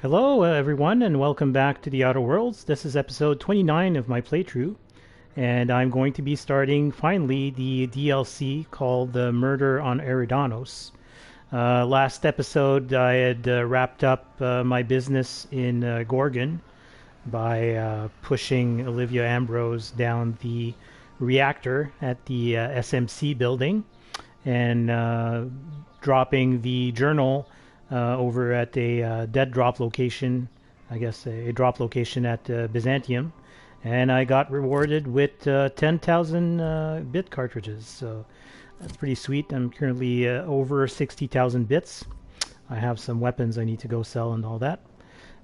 Hello, everyone, and welcome back to the Outer Worlds. This is episode 29 of my playthrough, and I'm going to be starting, finally, the DLC called The Murder on Eridanos. Last episode, I had wrapped up my business in Gorgon by pushing Olivia Ambrose down the reactor at the SMC building and dropping the journal over at a dead drop location, I guess a drop location at Byzantium, and I got rewarded with 10,000 bit cartridges, so that's pretty sweet. I'm currently over 60,000 bits. I have some weapons I need to go sell and all that.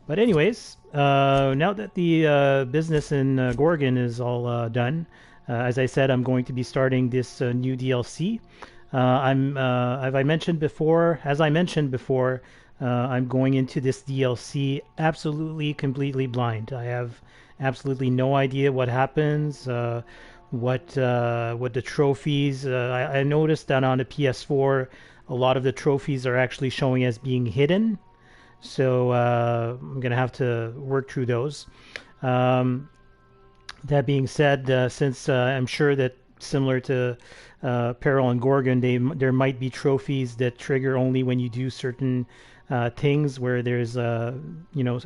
But anyways, now that the business in Gorgon is all done, as I said, I'm going to be starting this new DLC. As I mentioned before, I'm going into this DLC absolutely, completely blind. I have absolutely no idea what happens, what the trophies. I noticed that on the PS4, a lot of the trophies are actually showing as being hidden. So I'm gonna have to work through those. That being said, since I'm sure that similar to Peril and Gorgon, there might be trophies that trigger only when you do certain things where there's a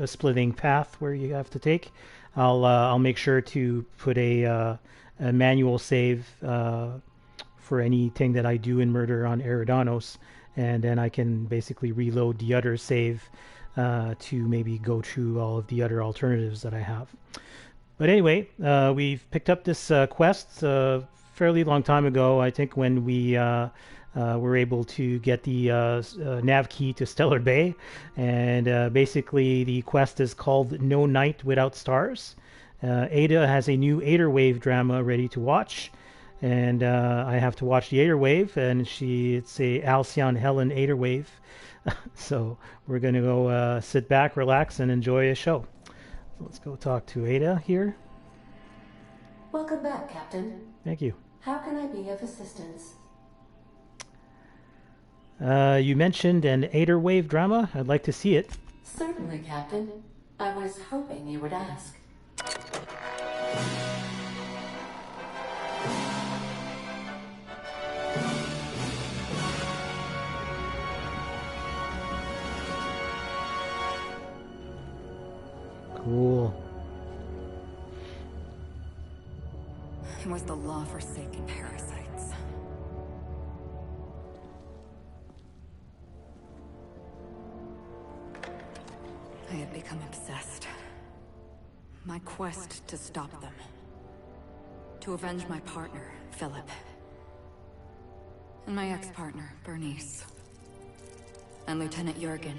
splitting path where you have to take. I'll make sure to put a manual save for anything that I do in Murder on Eridanos, and then I can basically reload the other save to maybe go through all of the other alternatives that I have. But anyway, we've picked up this quest fairly long time ago, I think, when we were able to get the nav key to Stellar Bay, and basically the quest is called No Night Without Stars. Ada has a new Aetherwave drama ready to watch, and I have to watch the Aetherwave, and it's a Halcyon Helen Aetherwave. So we're going to go sit back, relax, and enjoy a show. So let's go talk to Ada here. Welcome back, Captain. Thank you. How can I be of assistance? You mentioned an Aetherwave drama. I'd like to see it. Certainly, Captain. I was hoping you would ask. Cool. It was the law-forsaken parasites. I had become obsessed. My quest to stop them. To avenge my partner, Philip. And my ex-partner, Bernice. And Lieutenant Jurgen.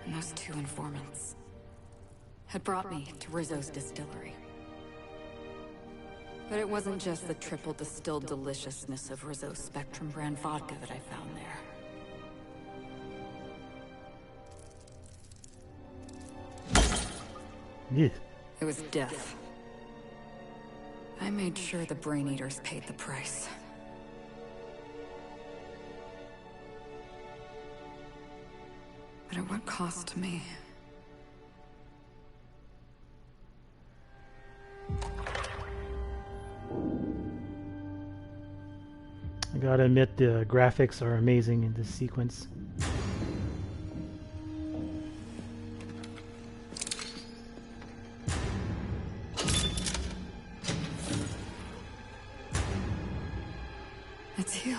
And those two informants had brought me to Rizzo's distillery. But it wasn't just the triple distilled deliciousness of Rizzo's Spectrum brand vodka that I found there. Yeah. It was death. I made sure the Brain Eaters paid the price. But at what cost to me? I gotta admit, the graphics are amazing in this sequence. It's you.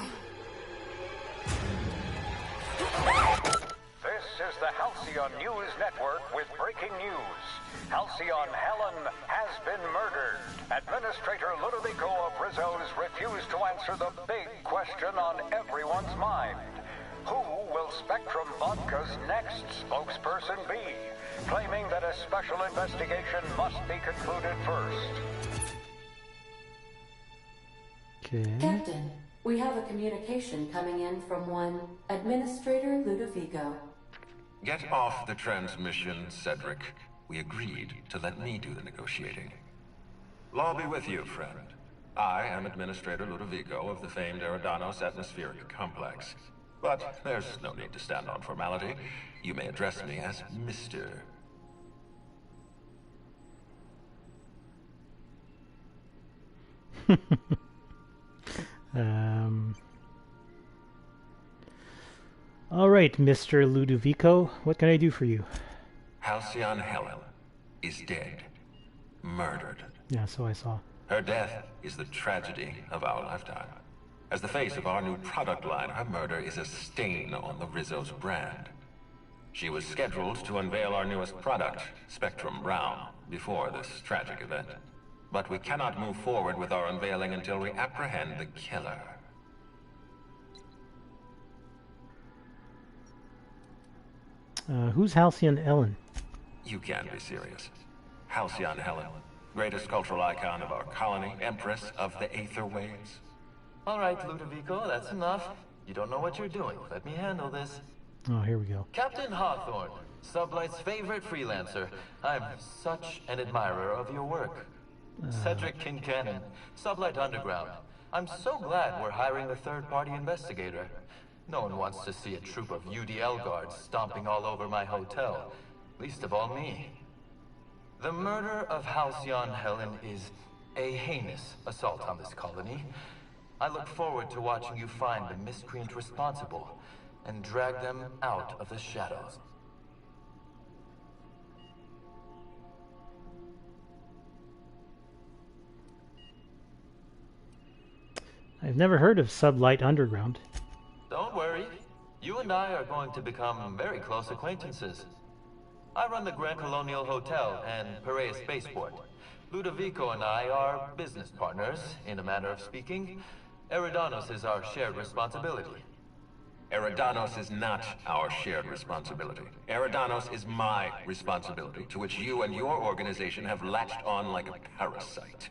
This is the Halcyon News Network with breaking news. Halcyon Helen has been murdered. Administrator Ludovico of Rizzo's refused to answer the big question on everyone's mind. Who will Spectrum Vodka's next spokesperson be? Claiming that a special investigation must be concluded first. Okay. Captain, we have a communication coming in from one Administrator Ludovico. Get off the transmission, Cedric. We agreed to let me do the negotiating. Law be with you, friend. I am Administrator Ludovico of the famed Eridanos Atmospheric Complex. But there's no need to stand on formality. You may address me as Mr. All right, Mr. Ludovico, what can I do for you? Halcyon Helen is dead. Murdered. Yeah, so I saw. Her death is the tragedy of our lifetime. As the face of our new product line, her murder is a stain on the Rizzo's brand. She was scheduled to unveil our newest product, Spectrum Brown, before this tragic event. But we cannot move forward with our unveiling until we apprehend the killer. Who's Halcyon Helen? You can't be serious. Halcyon Helen, greatest cultural icon of our colony, Empress of the Aetherwaves. All right, Ludovico, that's enough. You don't know what you're doing. Let me handle this. Oh, here we go. Captain Hawthorne, Sublight's favorite freelancer. I'm such an admirer of your work. Cedric Kincannon, Sublight Underground. I'm so glad we're hiring a third-party investigator. No one wants to see a troop of UDL guards stomping all over my hotel. Least of all me. The murder of Halcyon Helen is a heinous assault on this colony. I look forward to watching you find the miscreant responsible and drag them out of the shadows. I've never heard of Sublight Underground. Don't worry. You and I are going to become very close acquaintances. I run the Grand Colonial Hotel and Perea Spaceport. Ludovico and I are business partners, in a manner of speaking. Eridanos is our shared responsibility. Eridanos is not our shared responsibility. Eridanos is my responsibility, to which you and your organization have latched on like a parasite.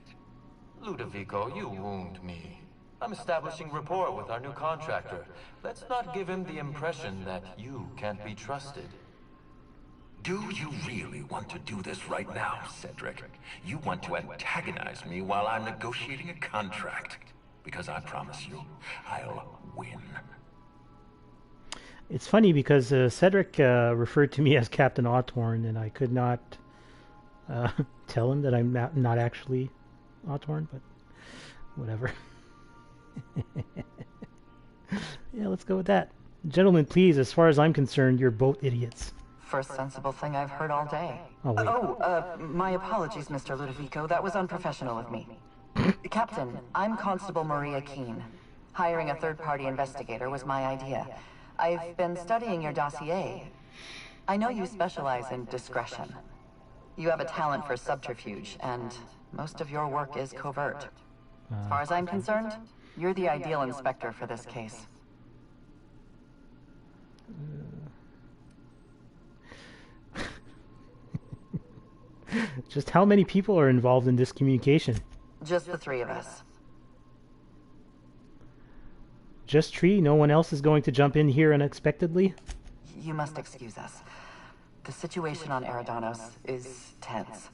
Ludovico, you wound me. I'm establishing rapport with our new contractor. Let's not give him the impression that you can't be trusted. Do you really want to do this right now, Cedric? You want to antagonize me while I'm negotiating a contract. Because I promise you, I'll win. It's funny because Cedric referred to me as Captain Hawthorne, and I could not tell him that I'm not actually Hawthorne, but whatever. Yeah, let's go with that. Gentlemen, please, as far as I'm concerned, you're both idiots. First sensible thing I've heard all day. Oh, wait. My apologies, Mr. Ludovico. That was unprofessional of me. Captain, I'm Constable Maria Keene. Hiring a third-party investigator was my idea. I've been studying your dossier. I know you specialize in discretion. You have a talent for subterfuge, and most of your work is covert. As far as I'm concerned, you're the ideal inspector for this case. Just how many people are involved in this communication? Just the three of us. Just Tree? No one else is going to jump in here unexpectedly? You must excuse us. The situation on Eridanos is tense.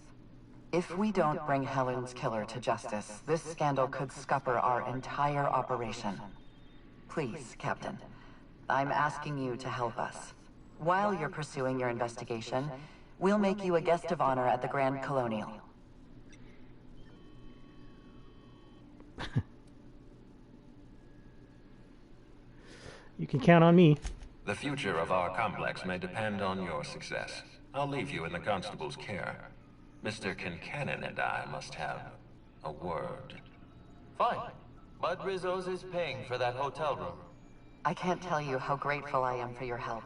If we don't bring Helen's killer to justice, this scandal could scupper our entire operation. Please, Captain, I'm asking you to help us. While you're pursuing your investigation, we'll make you a guest of honor at the Grand Colonial. You can count on me. The future of our complex may depend on your success. I'll leave you in the constable's care. Mr. Kincannon and I must have a word. Fine. But Rizzo's is paying for that hotel room. I can't tell you how grateful I am for your help.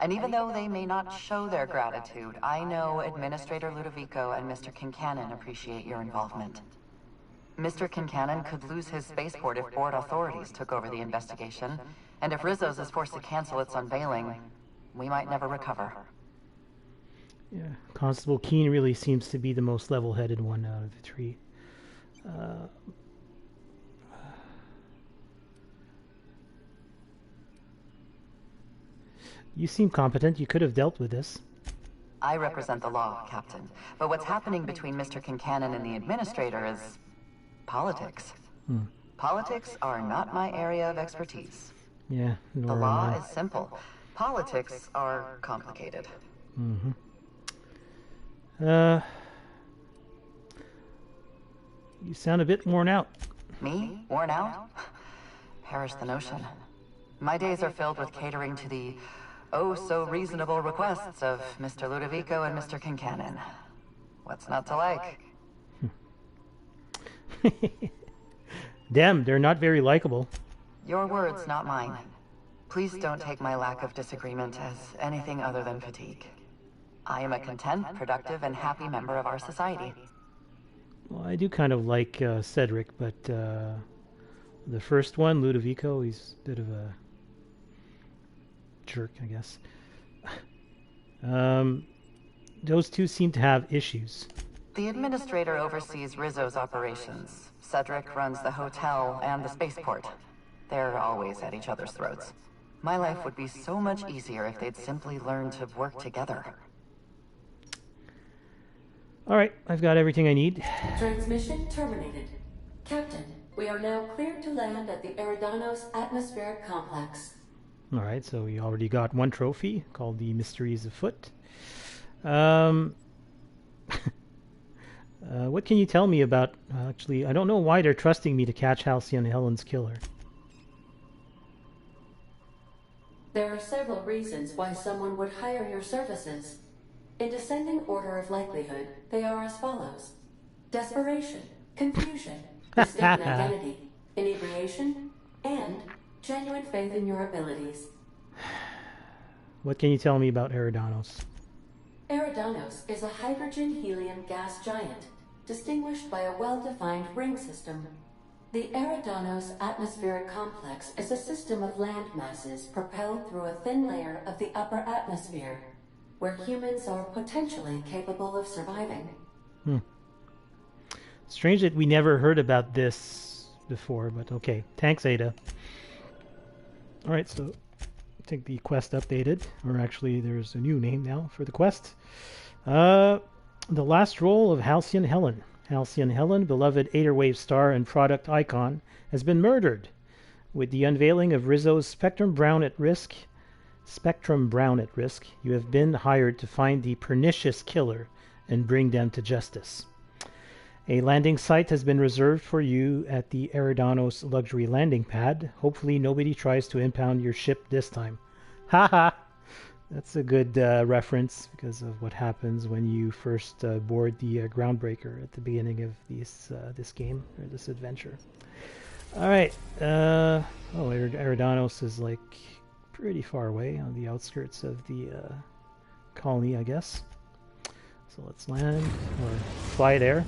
And even though they may not show their gratitude, I know Administrator Ludovico and Mr. Kincannon appreciate your involvement. Mr. Kincannon could lose his spaceport if board authorities took over the investigation, and if Rizzo's is forced to cancel its unveiling, we might never recover. Yeah, Constable Keene really seems to be the most level-headed one out of the three. You seem competent. You could have dealt with this. I represent the law, Captain. But what's happening between Mr. Kincannon and the Administrator is politics. Politics are not my area of expertise. Yeah, The nor am law I. is simple. Politics are complicated. Mm-hmm. You sound a bit worn out. Me? Worn out? Perish the notion. My days are filled with catering to the oh-so-reasonable requests of Mr. Ludovico and Mr. Kincannon. What's not to like? Damn, they're not very likable. Your words, not mine. Please don't take my lack of disagreement as anything other than fatigue. I am a content, productive, and happy member of our society. Well, I do kind of like Cedric, but the first one, Ludovico, he's a bit of a jerk, I guess. Those two seem to have issues. The administrator oversees Rizzo's operations. Cedric runs the hotel and the spaceport. They're always at each other's throats. My life would be so much easier if they'd simply learn to work together. Alright, I've got everything I need. Transmission terminated. Captain, we are now cleared to land at the Eridanos atmospheric complex. Alright, so we already got one trophy called the Mysteries Afoot. What can you tell me about... actually, I don't know why they're trusting me to catch Halcyon Helen's killer. There are several reasons why someone would hire your services. In descending order of likelihood, they are as follows. Desperation, confusion, mistaken identity, inebriation, and genuine faith in your abilities. What can you tell me about Eridanos? Eridanos is a hydrogen-helium gas giant, distinguished by a well-defined ring system. The Eridanos atmospheric complex is a system of land masses propelled through a thin layer of the upper atmosphere, where humans are potentially capable of surviving. Strange that we never heard about this before, but okay. Thanks, Ada. Alright, so I think the quest updated, or actually there's a new name now for the quest. The last role of Halcyon Helen. Halcyon Helen, beloved Aetherwave star and product icon, has been murdered. With the unveiling of Rizzo's Spectrum Brown at risk, you have been hired to find the pernicious killer and bring them to justice. A landing site has been reserved for you at the Eridanos luxury landing pad. Hopefully nobody tries to impound your ship this time. Haha! That's a good reference because of what happens when you first board the Groundbreaker at the beginning of this game, or this adventure. Alright, Eridanos is like pretty far away on the outskirts of the colony, I guess. So let's land, or fly there.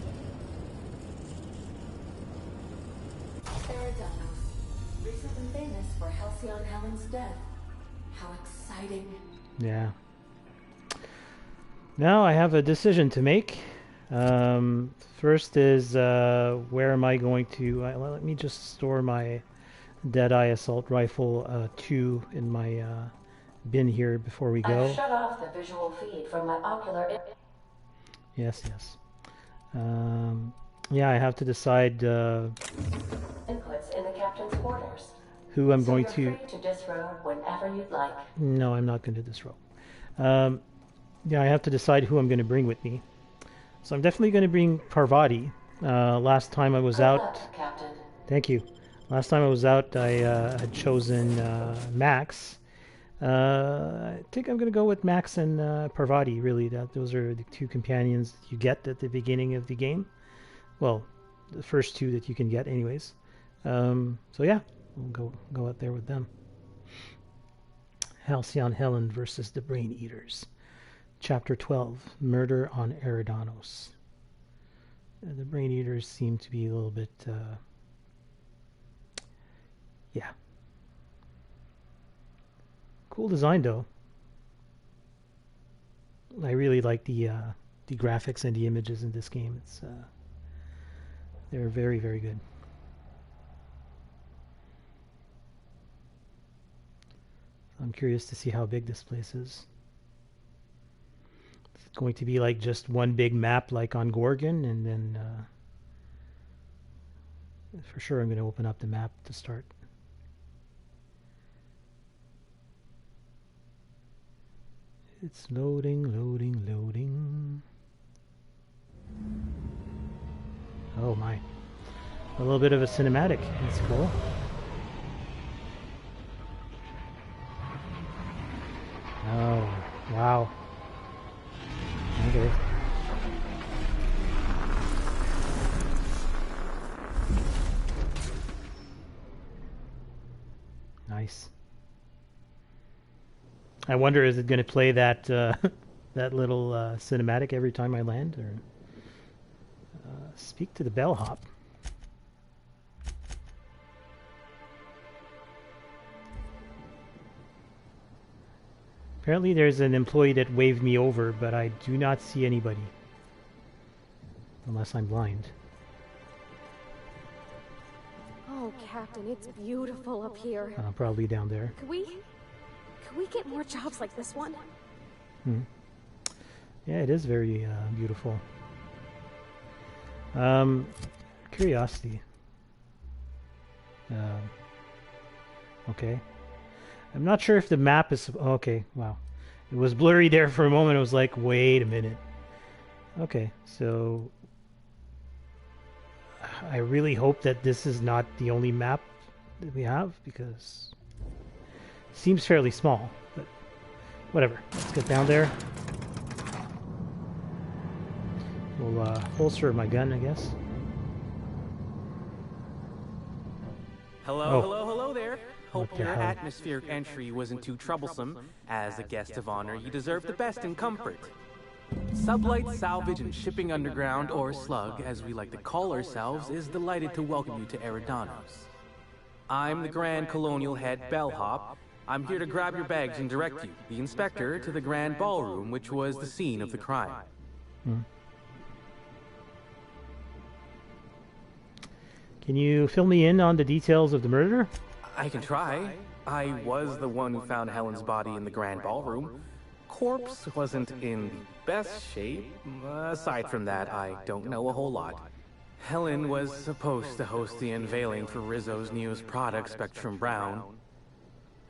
Eridanos, recently famous for Halcyon Helen's death. How exciting. Yeah. Now I have a decision to make. First is where am I going to... let me just store my Deadeye Assault Rifle 2 in my bin here before we go. I've shut off the visual feed from my ocular... Yes. Yeah, I have to decide inputs in the captain's quarters. who I'm going you're to... free to disrobe whenever you'd like. No, I'm not going to disrobe. Yeah, I have to decide who I'm going to bring with me. So I'm definitely going to bring Parvati. Last time I was Good out... luck, Captain. Thank you. Last time I was out, I had chosen Max. I think I'm going to go with Max and Parvati, really. Those are the two companions you get at the beginning of the game. Well, the first two that you can get anyways. So yeah, we'll go out there with them. Halcyon Helen versus the Brain Eaters. Chapter 12, Murder on Eridanos. The Brain Eaters seem to be a little bit... yeah. Cool design, though. I really like the graphics and the images in this game. It's they're very, very good. I'm curious to see how big this place is. It's going to be like just one big map like on Gorgon, and then for sure I'm going to open up the map to start. It's loading, loading, loading. Oh my. A little bit of a cinematic. That's cool. Oh, wow. Okay. Nice. I wonder, is it going to play that that little cinematic every time I land, or speak to the bellhop? Apparently, there's an employee that waved me over, but I do not see anybody, unless I'm blind. Oh, Captain, it's beautiful up here. Probably down there. Could we get more jobs like this one? Yeah, it is very beautiful. Curiosity. Okay. I'm not sure if the map is... Okay, wow. It was blurry there for a moment. I was like, wait a minute. Okay, so... I really hope that this is not the only map that we have, because... It seems fairly small, but... Whatever. Let's get down there. We'll holster my gun, I guess. Hello there. Hope your atmospheric entry wasn't too troublesome. As a guest of honor, you deserve the best in comfort. Sublight Salvage and Shipping Underground, or Slug, as we like to call ourselves, is delighted to welcome you to Eridanos. I'm the Grand Colonial Head Bellhop. I'm here to grab your bags and direct you, the Inspector, to the Grand Ballroom, which was the scene of the crime. Can you fill me in on the details of the murder? I can try. I was the one who found Helen's body in the Grand Ballroom. Corpse wasn't in the best shape. Aside from that, I don't know a whole lot. Helen was supposed to host the unveiling for Rizzo's newest product, Spectrum Brown.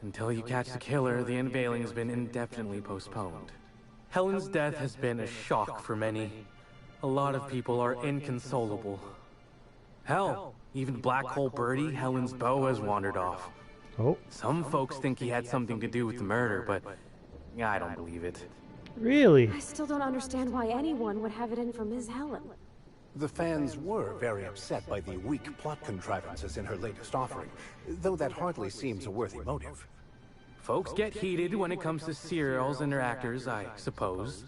Until you catch the killer, the unveiling's been indefinitely postponed. Helen's death has been a shock for many. A lot of people are inconsolable. Hell, even Black Hole Birdie, Helen's beau, has wandered off. Oh. Some folks think he had something to do with the murder, but I don't believe it. Really? I still don't understand why anyone would have it in for Ms. Helen. The fans were very upset by the weak plot contrivances in her latest offering, though that hardly seems a worthy motive. Folks get heated when it comes to serials and their actors, I suppose.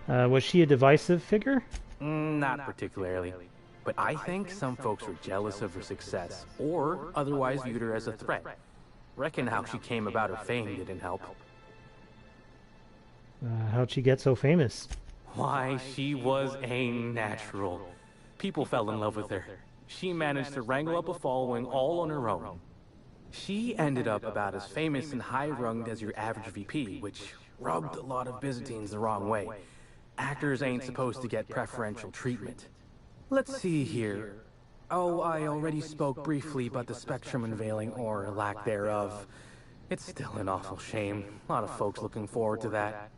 Was she a divisive figure? Not particularly. But I think some folks were jealous of her success, or otherwise viewed her as a threat. Reckon how she came about her fame didn't help. How'd she get so famous? Why, she was a natural. People fell in love with her. She managed to wrangle up a following all on her own. She ended up about as famous and high-runged as your average VP, which rubbed a lot of Byzantines the wrong way. Actors ain't supposed to get preferential treatment. Let's see here. Oh, I already spoke briefly about the Spectrum unveiling, or lack thereof. It's still an awful shame. A lot of folks looking forward to that.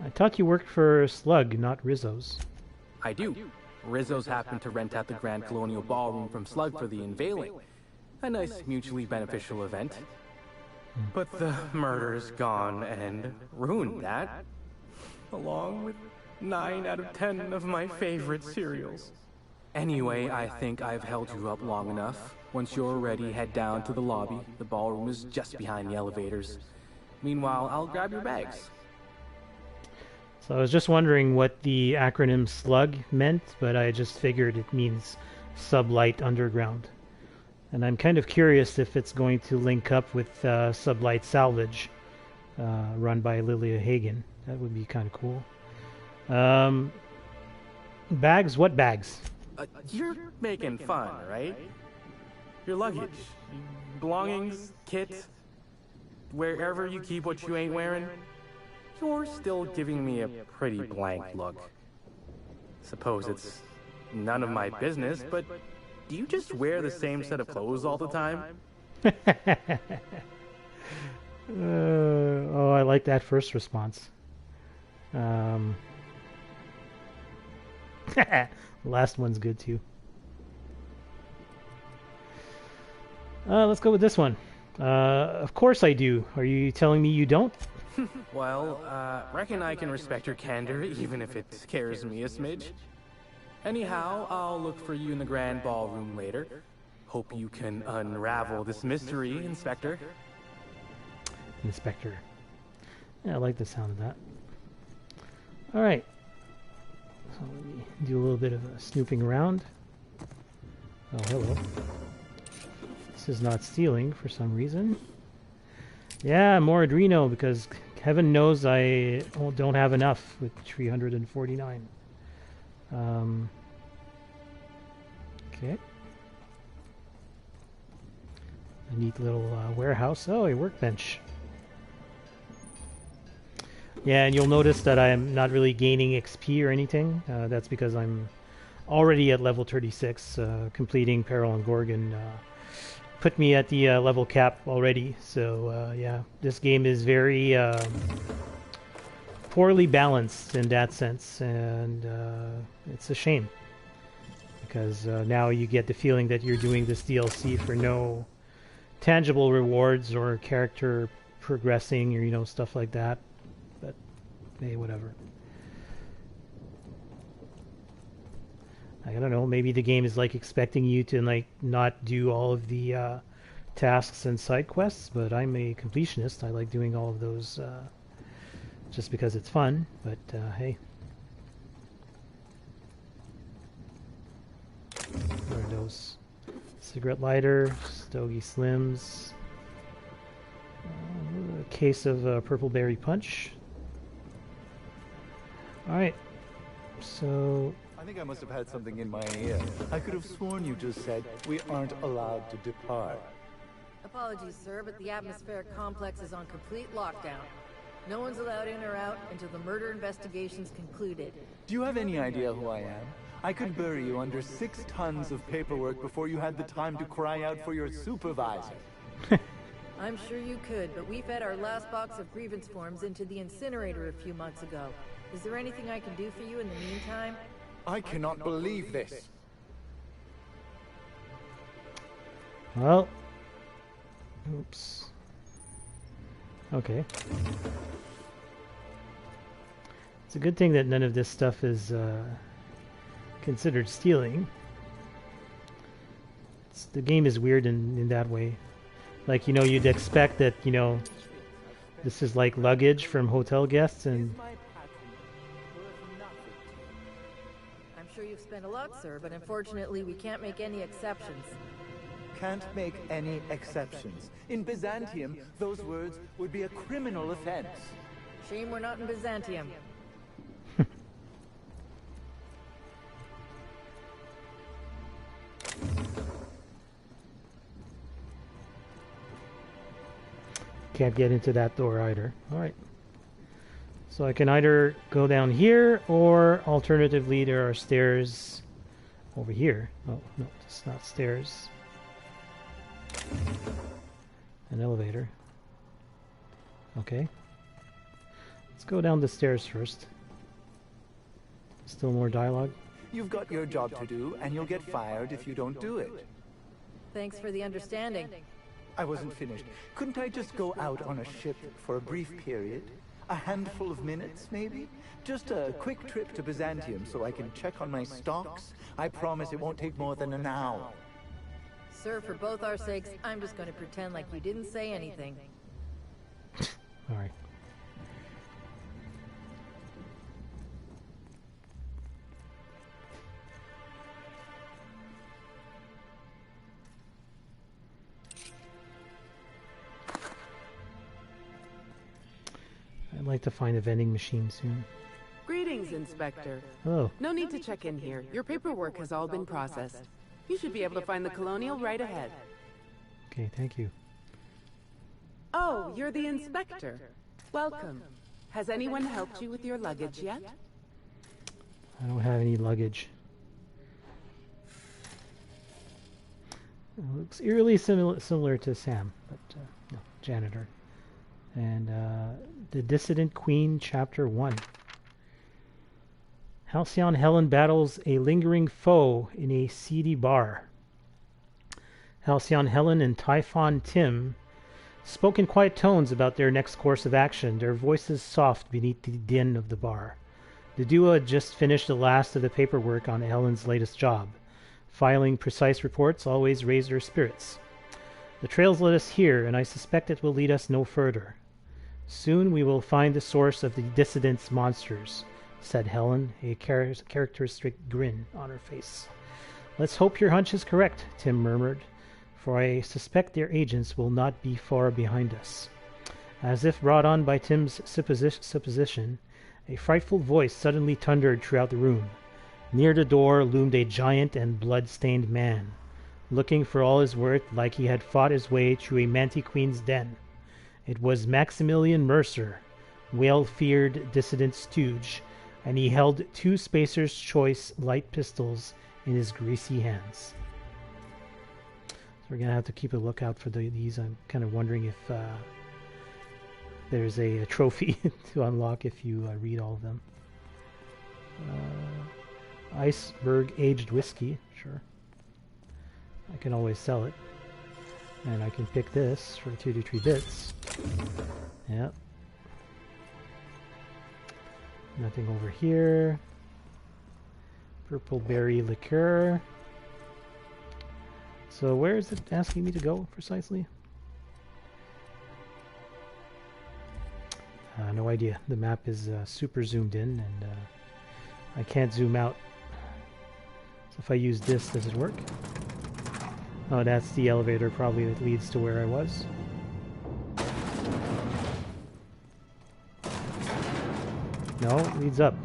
I thought you worked for Slug, not Rizzo's. I do. Rizzo's happened to rent out the Grand Colonial Ballroom from Slug for the unveiling. A nice mutually beneficial event. But the murder's gone and ruined that. Along with 9 out of 10 of my favorite cereals. Anyway, I think I've held you up long enough. Once you're ready, head down to the lobby. The ballroom is just behind the elevators. Meanwhile, I'll grab your bags. So I was just wondering what the acronym SLUG meant, but I just figured it means Sublight Underground. And I'm kind of curious if it's going to link up with Sublight Salvage, run by Lilia Hagen. That would be kind of cool. Bags? What bags? You're making fun, right? Your luggage, belongings, kit, wherever you keep what you ain't wearing. You're still giving me a pretty blank look. Suppose it's none of my business, but do you just wear the same set of clothes all the time? Oh, I like that first response. Last one's good too. Let's go with this one. Of course I do. Are you telling me you don't? Well, reckon I can respect your candor, even if it scares me a smidge. Anyhow, I'll look for you in the Grand Ballroom later. Hope you can unravel this mystery, Inspector. Inspector. Yeah, I like the sound of that. Alright. So let me do a little bit of snooping around. Oh, hello. This is not stealing for some reason. Yeah, more Adreno, because heaven knows I don't have enough with 349. Okay. A neat little warehouse. Oh, a workbench. Yeah, and you'll notice that I'm not really gaining XP or anything. That's because I'm already at level 36. Completing Peril and Gorgon put me at the level cap already. So, yeah, this game is very poorly balanced in that sense. And it's a shame. Because now you get the feeling that you're doing this DLC for no tangible rewards or character progressing or, you know, stuff like that. But, hey, whatever. I don't know, maybe the game is like expecting you to like not do all of the tasks and side quests, but I'm a completionist. I like doing all of those just because it's fun, but hey. What are those? Cigarette lighter, Stogie Slims, a case of Purple Berry Punch. Alright, so... I think I must have had something in my ear. I could have sworn you just said, we aren't allowed to depart. Apologies, sir, but the atmospheric complex is on complete lockdown. No one's allowed in or out until the murder investigation's concluded. Do you have any idea who I am? I could bury you under 6 tons of paperwork before you had the time to cry out for your supervisor. I'm sure you could, but we fed our last box of grievance forms into the incinerator a few months ago. Is there anything I can do for you in the meantime? I cannot believe this. Well, oops. Okay. It's a good thing that none of this stuff is considered stealing. The game is weird in that way. Like, you know, you'd expect that, you know, this is like luggage from hotel guests and... I'm sure you've spent a lot, sir, but unfortunately we can't make any exceptions. Can't make any exceptions. In Byzantium, those words would be a criminal offense. Shame we're not in Byzantium. Can't get into that door either. Alright. So I can either go down here, or alternatively there are stairs over here. Oh, no, it's not stairs. An elevator. Okay. Let's go down the stairs first. Still more dialogue. You've got your job to do, and you'll get fired if you don't do it. Thanks for the understanding. I wasn't finished. Couldn't I just go out on a ship for a brief period? A handful of minutes, maybe? Just a quick trip to Byzantium so I can check on my stocks. I promise it won't take more than an hour. Sir, for both our sakes, I'm just going to pretend like you didn't say anything. All right. I'd like to find a vending machine soon. Greetings, Inspector. Oh. No need to check in here. Your paperwork has all been processed. You should be able to find the Colonial right ahead. Okay, thank you. Oh, you're the Inspector. Welcome. Has anyone helped you with your luggage yet? I don't have any luggage. Looks eerily similar to Sam, but no, janitor. And The Dissident Queen, Chapter 1. Halcyon Helen battles a lingering foe in a seedy bar. Halcyon Helen and Typhon Tim spoke in quiet tones about their next course of action, their voices soft beneath the din of the bar. The duo had just finished the last of the paperwork on Helen's latest job. Filing precise reports always raised her spirits. The trails led us here, and I suspect it will lead us no further. Soon we will find the source of the dissident's monsters, said Helen, a characteristic grin on her face. Let's hope your hunch is correct, Tim murmured, for I suspect their agents will not be far behind us. As if brought on by Tim's supposition, a frightful voice suddenly thundered throughout the room. Near the door loomed a giant and blood-stained man, looking for all his worth like he had fought his way through a Mantiqueen's den. It was Maximilian Mercer, well-feared dissident stooge, and he held 2 Spacer's Choice light pistols in his greasy hands. So we're going to have to keep a lookout for these. I'm kind of wondering if there's a trophy to unlock if you read all of them. Iceberg aged whiskey, sure. I can always sell it. And I can pick this for 2 to 3 bits. Yep. Nothing over here. Purple berry liqueur. So where is it asking me to go precisely? No idea. The map is super zoomed in and I can't zoom out. So if I use this, does it work? Oh, that's the elevator probably that leads to where I was. No, it leads up.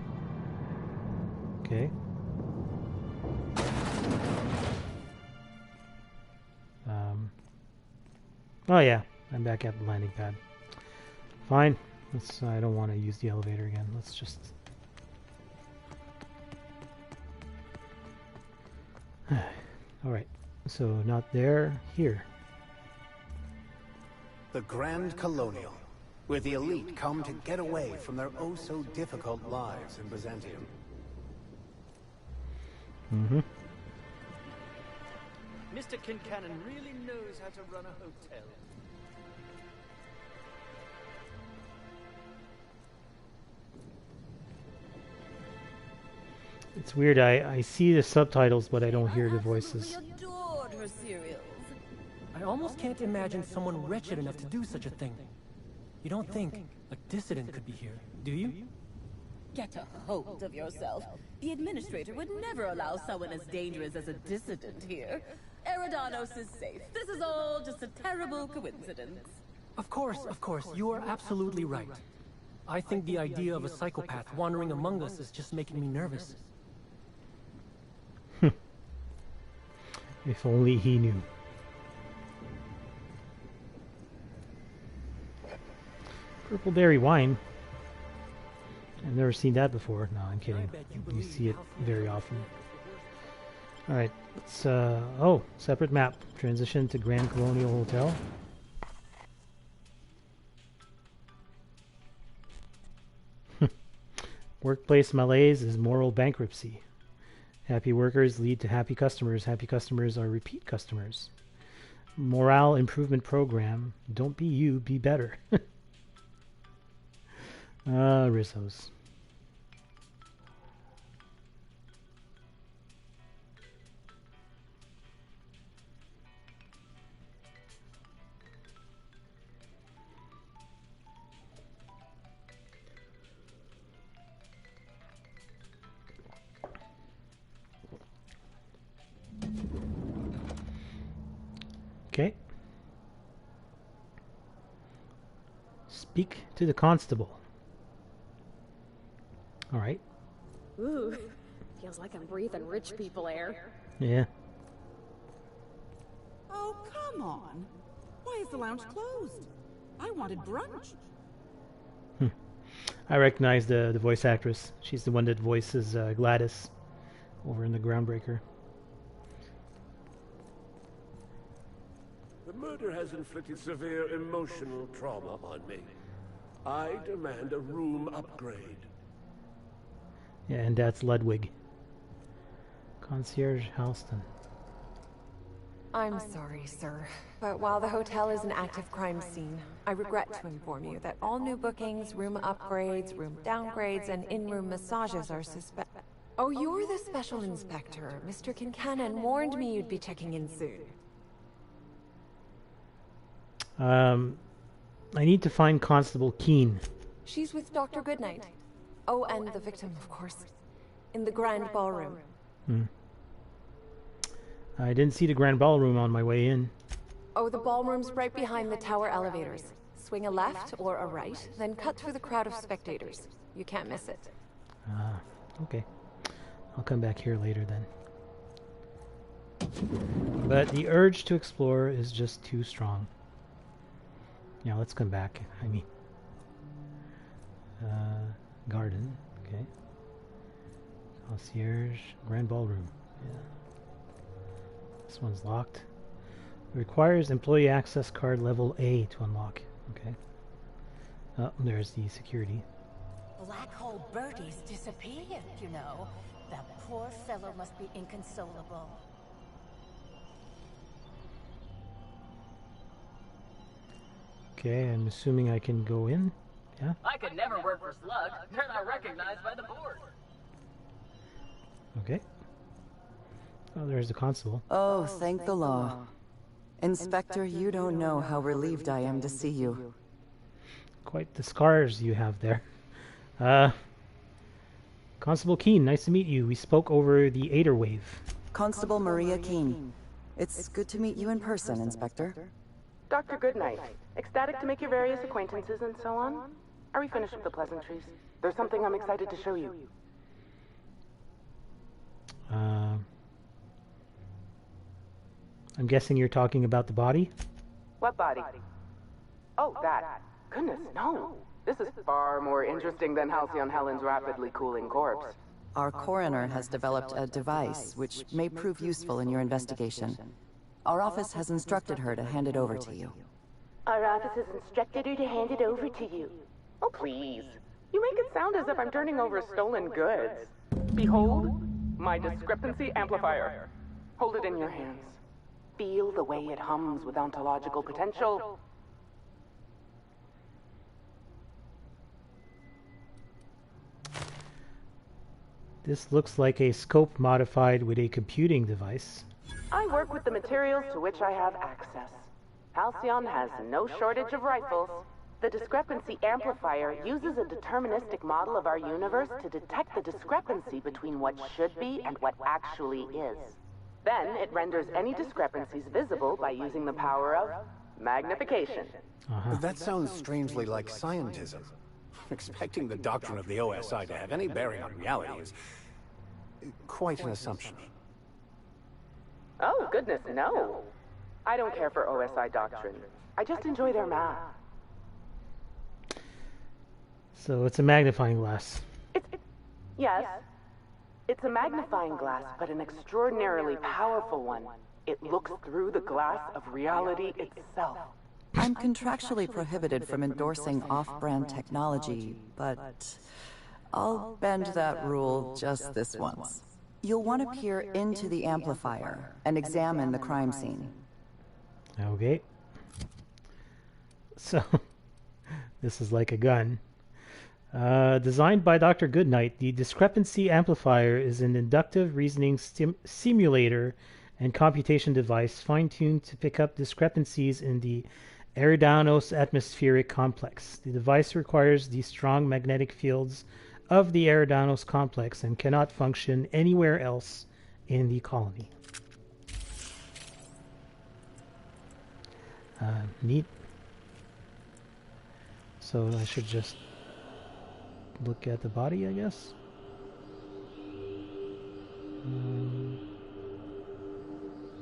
Okay. Oh yeah, I'm back at the landing pad. Fine. I don't want to use the elevator again. Let's just... Alright, so not there, here. The Grand Colonial, where the elite come to get away from their oh-so-difficult lives in Byzantium. Mm-hmm. Mr. Kincannon really knows how to run a hotel. It's weird, I see the subtitles, but I don't hear the voices. Adored her cereals. I almost can't imagine someone wretched enough to do such a thing. You don't think a dissident could be here, do you? Get a hold of yourself. The administrator would never allow someone as dangerous as a dissident here. Eridanos is safe. This is all just a terrible coincidence. Of course, you are absolutely right. I think the idea of a psychopath wandering among us is just making me nervous. If only he knew. Purple berry wine. I've never seen that before. No, I'm kidding. You see it very often. Alright, let's, oh, separate map. Transition to Grand Colonial Hotel. Workplace malaise is moral bankruptcy. Happy workers lead to happy customers. Happy customers are repeat customers. Morale improvement program. Don't be you, be better. Rizzo's. Okay. Speak to the constable. All right. Ooh, feels like I'm breathing rich people air. Yeah. Oh, come on. Why is the lounge closed? I wanted brunch. I recognize the voice actress. She's the one that voices Gladys over in the Groundbreaker. The murder has inflicted severe emotional trauma on me. I demand a room upgrade. Yeah, and that's Ludwig. Concierge Halston. I'm sorry, sir, but while the hotel is an active crime scene, I regret to inform you that all new bookings, room upgrades, room downgrades, and in-room massages are suspect. Oh, you're the special inspector. Mr. Kincannon warned me you'd be checking in soon. I need to find Constable Keen. She's with Dr. Goodnight. Oh, and the victim, of course. In the Grand Ballroom. I didn't see the Grand Ballroom on my way in. Oh, the ballroom's right behind the tower elevators. Swing a left or a right, then cut through the crowd of spectators. You can't miss it. Okay. I'll come back here later then. But the urge to explore is just too strong. Yeah, let's come back. I mean... garden. Okay. Concierge. Grand Ballroom. Yeah. This one's locked. Requires employee access card level A to unlock. Okay. Oh, there's the security. Black Hole Birdie's disappeared, you know. That poor fellow must be inconsolable. Okay, I'm assuming I can go in. Yeah? I could never work for Slug. They're not recognized by the board. Okay. Oh, there's the constable. Oh, thank the law. Inspector, you don't know how relieved I am to see you. Quite the scars you have there. Constable Keen, nice to meet you. We spoke over the Aetherwave. Constable Maria Keen. It's good to meet you in person, Inspector. Dr. Goodnight. Ecstatic to make your various acquaintances and so on. Are we finished with the pleasantries? There's something I'm excited to show you. I'm guessing you're talking about the body? What body? Oh, that. Goodness, no. This is far more interesting than Halcyon Helen's rapidly cooling corpse. Our coroner has developed a device which may prove useful in your investigation. Our office has instructed her to hand it over to you. Our office has instructed her to hand it over to you. Oh, please. You make it sound as if I'm turning over stolen goods. Behold, my Discrepancy Amplifier. Hold it in your hands. Feel the way it hums with ontological potential. This looks like a scope modified with a computing device. I work with the materials to which I have access. Halcyon has no shortage of rifles. The Discrepancy Amplifier uses a deterministic model of our universe to detect the discrepancy between what should be and what actually is. Then it renders any discrepancies visible by using the power of magnification. That sounds strangely like scientism. Expecting the doctrine of the OSI to have any bearing on reality is quite an assumption. Oh, goodness, no. I don't care for OSI doctrine. I just enjoy their math. So it's a magnifying glass. Yes. It's a magnifying glass, but an extraordinarily powerful one. It looks through the glass of reality itself. I'm contractually prohibited from endorsing off-brand technology, but I'll bend that rule just this once. You'll want to peer into the amplifier and examine the crime scene. Okay. So, this is like a gun. Designed by Dr. Goodnight, the Discrepancy Amplifier is an inductive reasoning simulator and computation device fine-tuned to pick up discrepancies in the Eridanos atmospheric complex. The device requires the strong magnetic fields of the Eridanos complex and cannot function anywhere else in the colony. Neat. So I should just look at the body, I guess.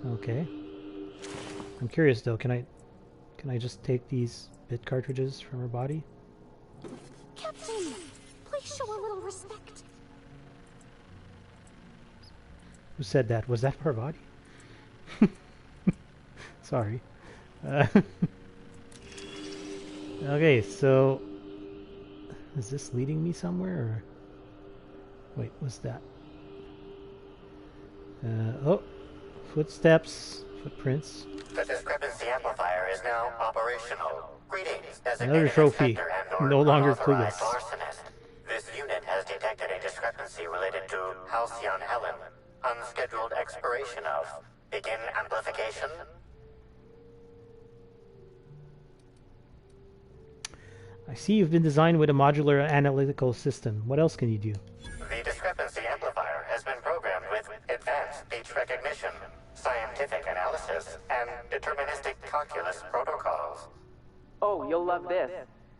Okay. I'm curious though, can I just take these bit cartridges from her body? Captain, please show a little respect. Who said that? Was that her body? Sorry. Okay, so is this leading me somewhere? Or... Wait, what's that? Oh, footsteps, footprints. The Discrepancy Amplifier is now operational. Greetings, Another trophy. No longer clueless. Arsonist. This unit has detected a discrepancy related to Halcyon Helen. Unscheduled expiration of. Begin amplification. I see you've been designed with a modular analytical system. What else can you do? The Discrepancy Amplifier has been programmed with advanced speech recognition, scientific analysis, and deterministic calculus protocols. Oh, you'll love this.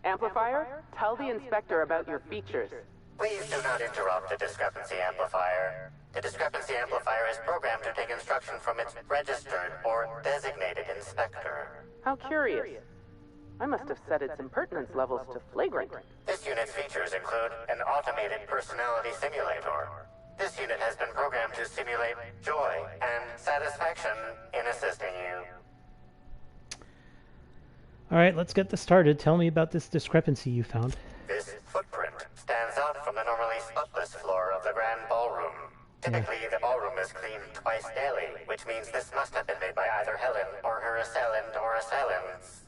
Amplifier, tell the inspector about your features. Please do not interrupt the Discrepancy Amplifier. The Discrepancy Amplifier is programmed to take instruction from its registered or designated inspector. How curious. I must have set its impertinence levels to flagrant. This unit's features include an automated personality simulator. This unit has been programmed to simulate joy and satisfaction in assisting you. Alright, let's get this started. Tell me about this discrepancy you found. This footprint stands out from the normally spotless floor of the Grand Ballroom. Typically, the ballroom is cleaned twice daily, which means this must have been made by either Helen or her assailant or assailants.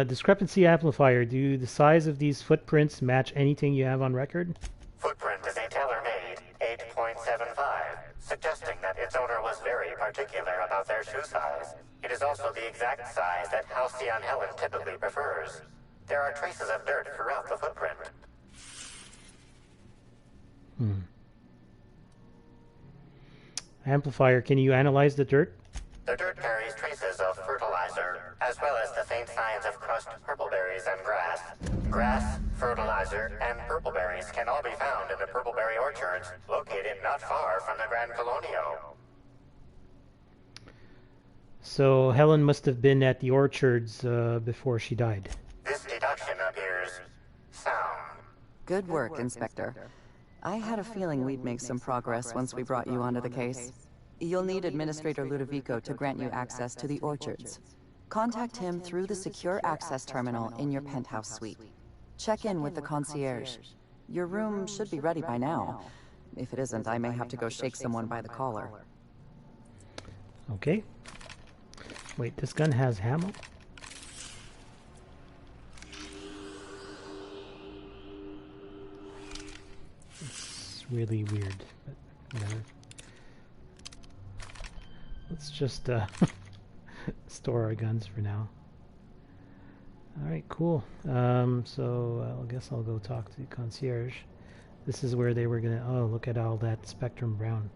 Discrepancy amplifier. Do the size of these footprints match anything you have on record? Footprint is a tailor-made 8.75, suggesting that its owner was very particular about their shoe size. It is also the exact size that Halcyon Helen typically prefers. There are traces of dirt throughout the footprint. Amplifier, can you analyze the dirt? The dirt carries traces of fertilizer, as well as the faint signs of crushed purpleberries and grass. Grass, fertilizer, and purpleberries can all be found in the purpleberry orchards, located not far from the Grand Colonio. So Helen must have been at the orchards before she died. This deduction appears sound. Good work, Inspector. I had a feeling we'd make some progress once we brought you onto the case. You'll need Administrator Ludovico to grant you access to the orchards. Contact him through the secure access terminal in your penthouse suite. Check in with the concierge. Your room should be ready by now. If it isn't, I may have to go shake someone by the collar. Okay. Wait, this gun has ammo? It's really weird, but whatever. Let's just store our guns for now. Alright, cool. So I guess I'll go talk to the concierge. This is where they were gonna... Oh, look at all that spectrum brown.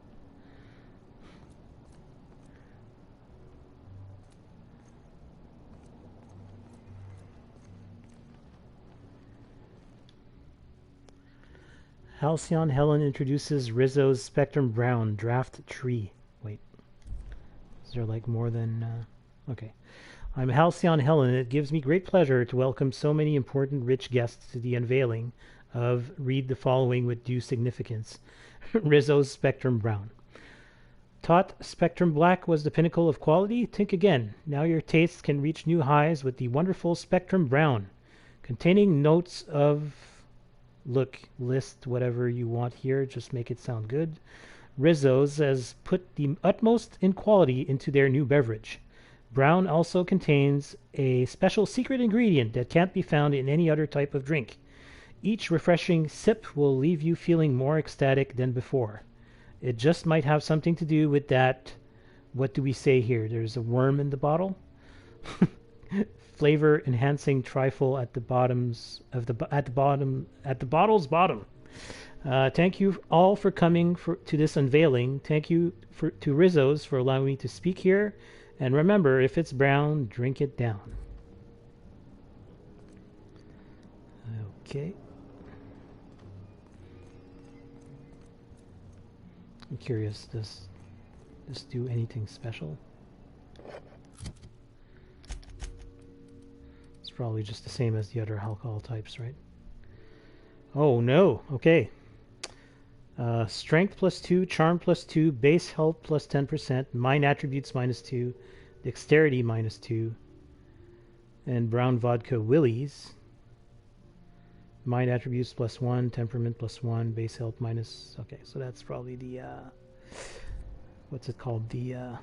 Halcyon Helen introduces Rizzo's Spectrum Brown Draft Tree. Wait. Is there like more than... Okay. I'm Halcyon Helen, and it gives me great pleasure to welcome so many important rich guests to the unveiling of Read the Following with Due Significance, Rizzo's Spectrum Brown. Taught Spectrum Black was the pinnacle of quality? Think again. Now your tastes can reach new highs with the wonderful Spectrum Brown, containing notes of... Look, list whatever you want here, just make it sound good. Rizzo's has put the utmost in quality into their new beverage. Brown also contains a special secret ingredient that can't be found in any other type of drink. Each refreshing sip will leave you feeling more ecstatic than before. It just might have something to do with that... What do we say here? There's a worm in the bottle? Flavor enhancing trifle at the bottle's bottom. Thank you all for coming to this unveiling. Thank you to Rizzo's for allowing me to speak here. And remember, if it's brown, drink it down. Okay. I'm curious, does this do anything special? It's probably just the same as the other alcohol types, right? Oh no, okay. Strength +2, Charm +2, Base Health +10%, Mind Attributes -2, Dexterity -2, and Brown Vodka Willies. Mind Attributes +1, Temperament +1, Base Health minus... Okay, so that's probably the... what's it called? The...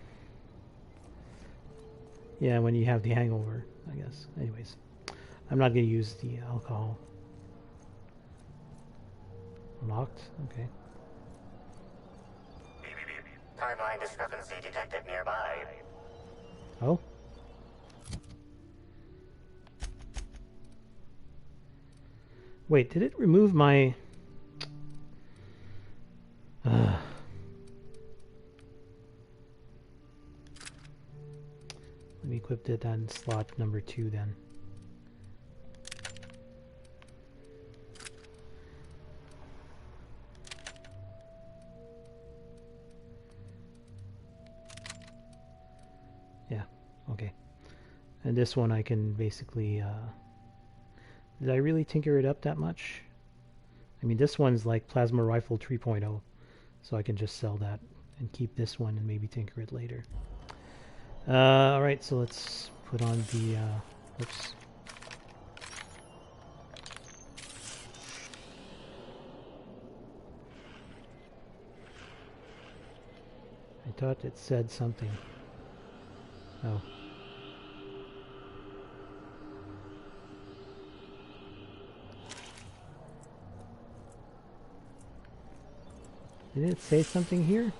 yeah, when you have the hangover, I guess. Anyways, I'm not going to use the alcohol. Locked? Okay. Timeline discrepancy detected nearby. Oh? Wait, did it remove my... Let me equip it on slot number 2 then. Yeah, okay. And this one I can basically... did I really tinker it up that much? I mean, this one's like Plasma Rifle 3.0, so I can just sell that and keep this one and maybe tinker it later. Alright, so let's put on the... oops. I thought it said something. Oh. Did it say something here?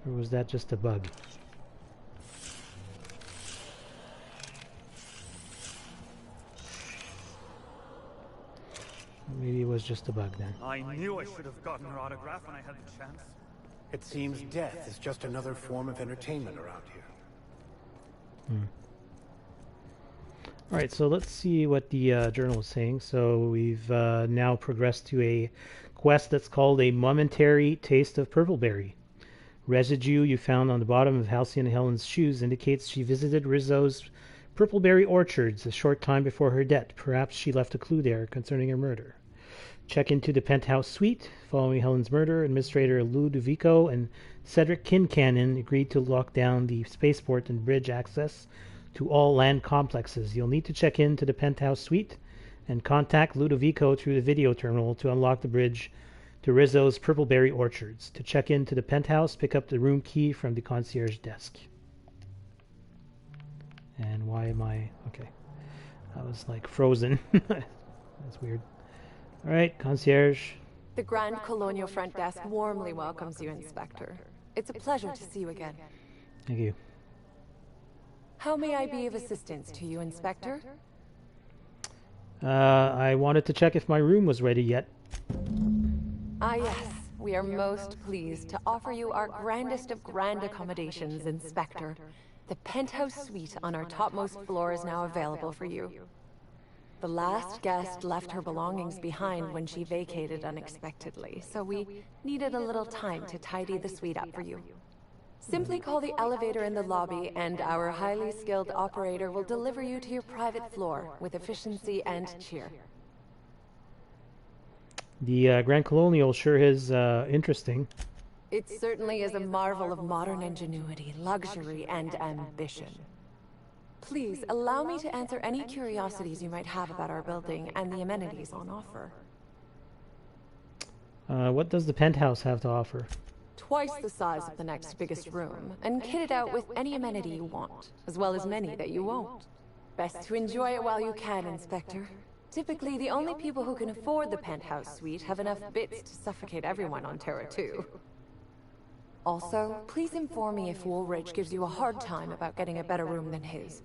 Or was that just a bug? Maybe it was just a bug then. I knew I should have gotten her autograph when I had the chance. It seems death is just another form of entertainment around here. Alright, so let's see what the journal is saying. So we've now progressed to a quest that's called A Momentary Taste of Purpleberry. Residue you found on the bottom of Halcyon Helen's shoes indicates she visited Rizzo's Purpleberry Orchards a short time before her death. Perhaps she left a clue there concerning her murder. Check into the penthouse suite. Following Helen's murder, Administrator Ludovico and Cedric Kincannon agreed to lock down the spaceport and bridge access to all land complexes. You'll need to check into the penthouse suite and contact Ludovico through the video terminal to unlock the bridge to Rizzo's Purpleberry Orchards. To check into the penthouse, pick up the room key from the concierge desk. And why am I... Okay. I was like frozen. That's weird. Alright, concierge. The Grand Colonial Front Desk warmly welcomes you, Inspector. It's a pleasure to see you again. Thank you. How may I be of assistance to you, Inspector? I wanted to check if my room was ready yet. Ah, yes. We are most pleased to offer you our grandest of grand accommodations, Inspector. The penthouse suite on our topmost floor is now available for you. The last guest left her belongings behind when she vacated unexpectedly, so we needed a little time to tidy the suite up for you. Simply call the elevator in the lobby, and our highly skilled operator will deliver you to your private floor with efficiency and cheer. The Grand Colonial sure is interesting. It certainly is a marvel of modern ingenuity, luxury, and ambition. Please, allow me to answer any curiosities you might have about our building and the amenities on offer. What does the penthouse have to offer? Twice the size of the next biggest room, and kitted out with any amenity you want, as well as many that you won't. Best to enjoy it while you can, Inspector. Typically, the only people who can afford the penthouse suite have enough bits to suffocate everyone on Terra 2. Also, please inform me if Woolridge gives you a hard time about getting a better room than his.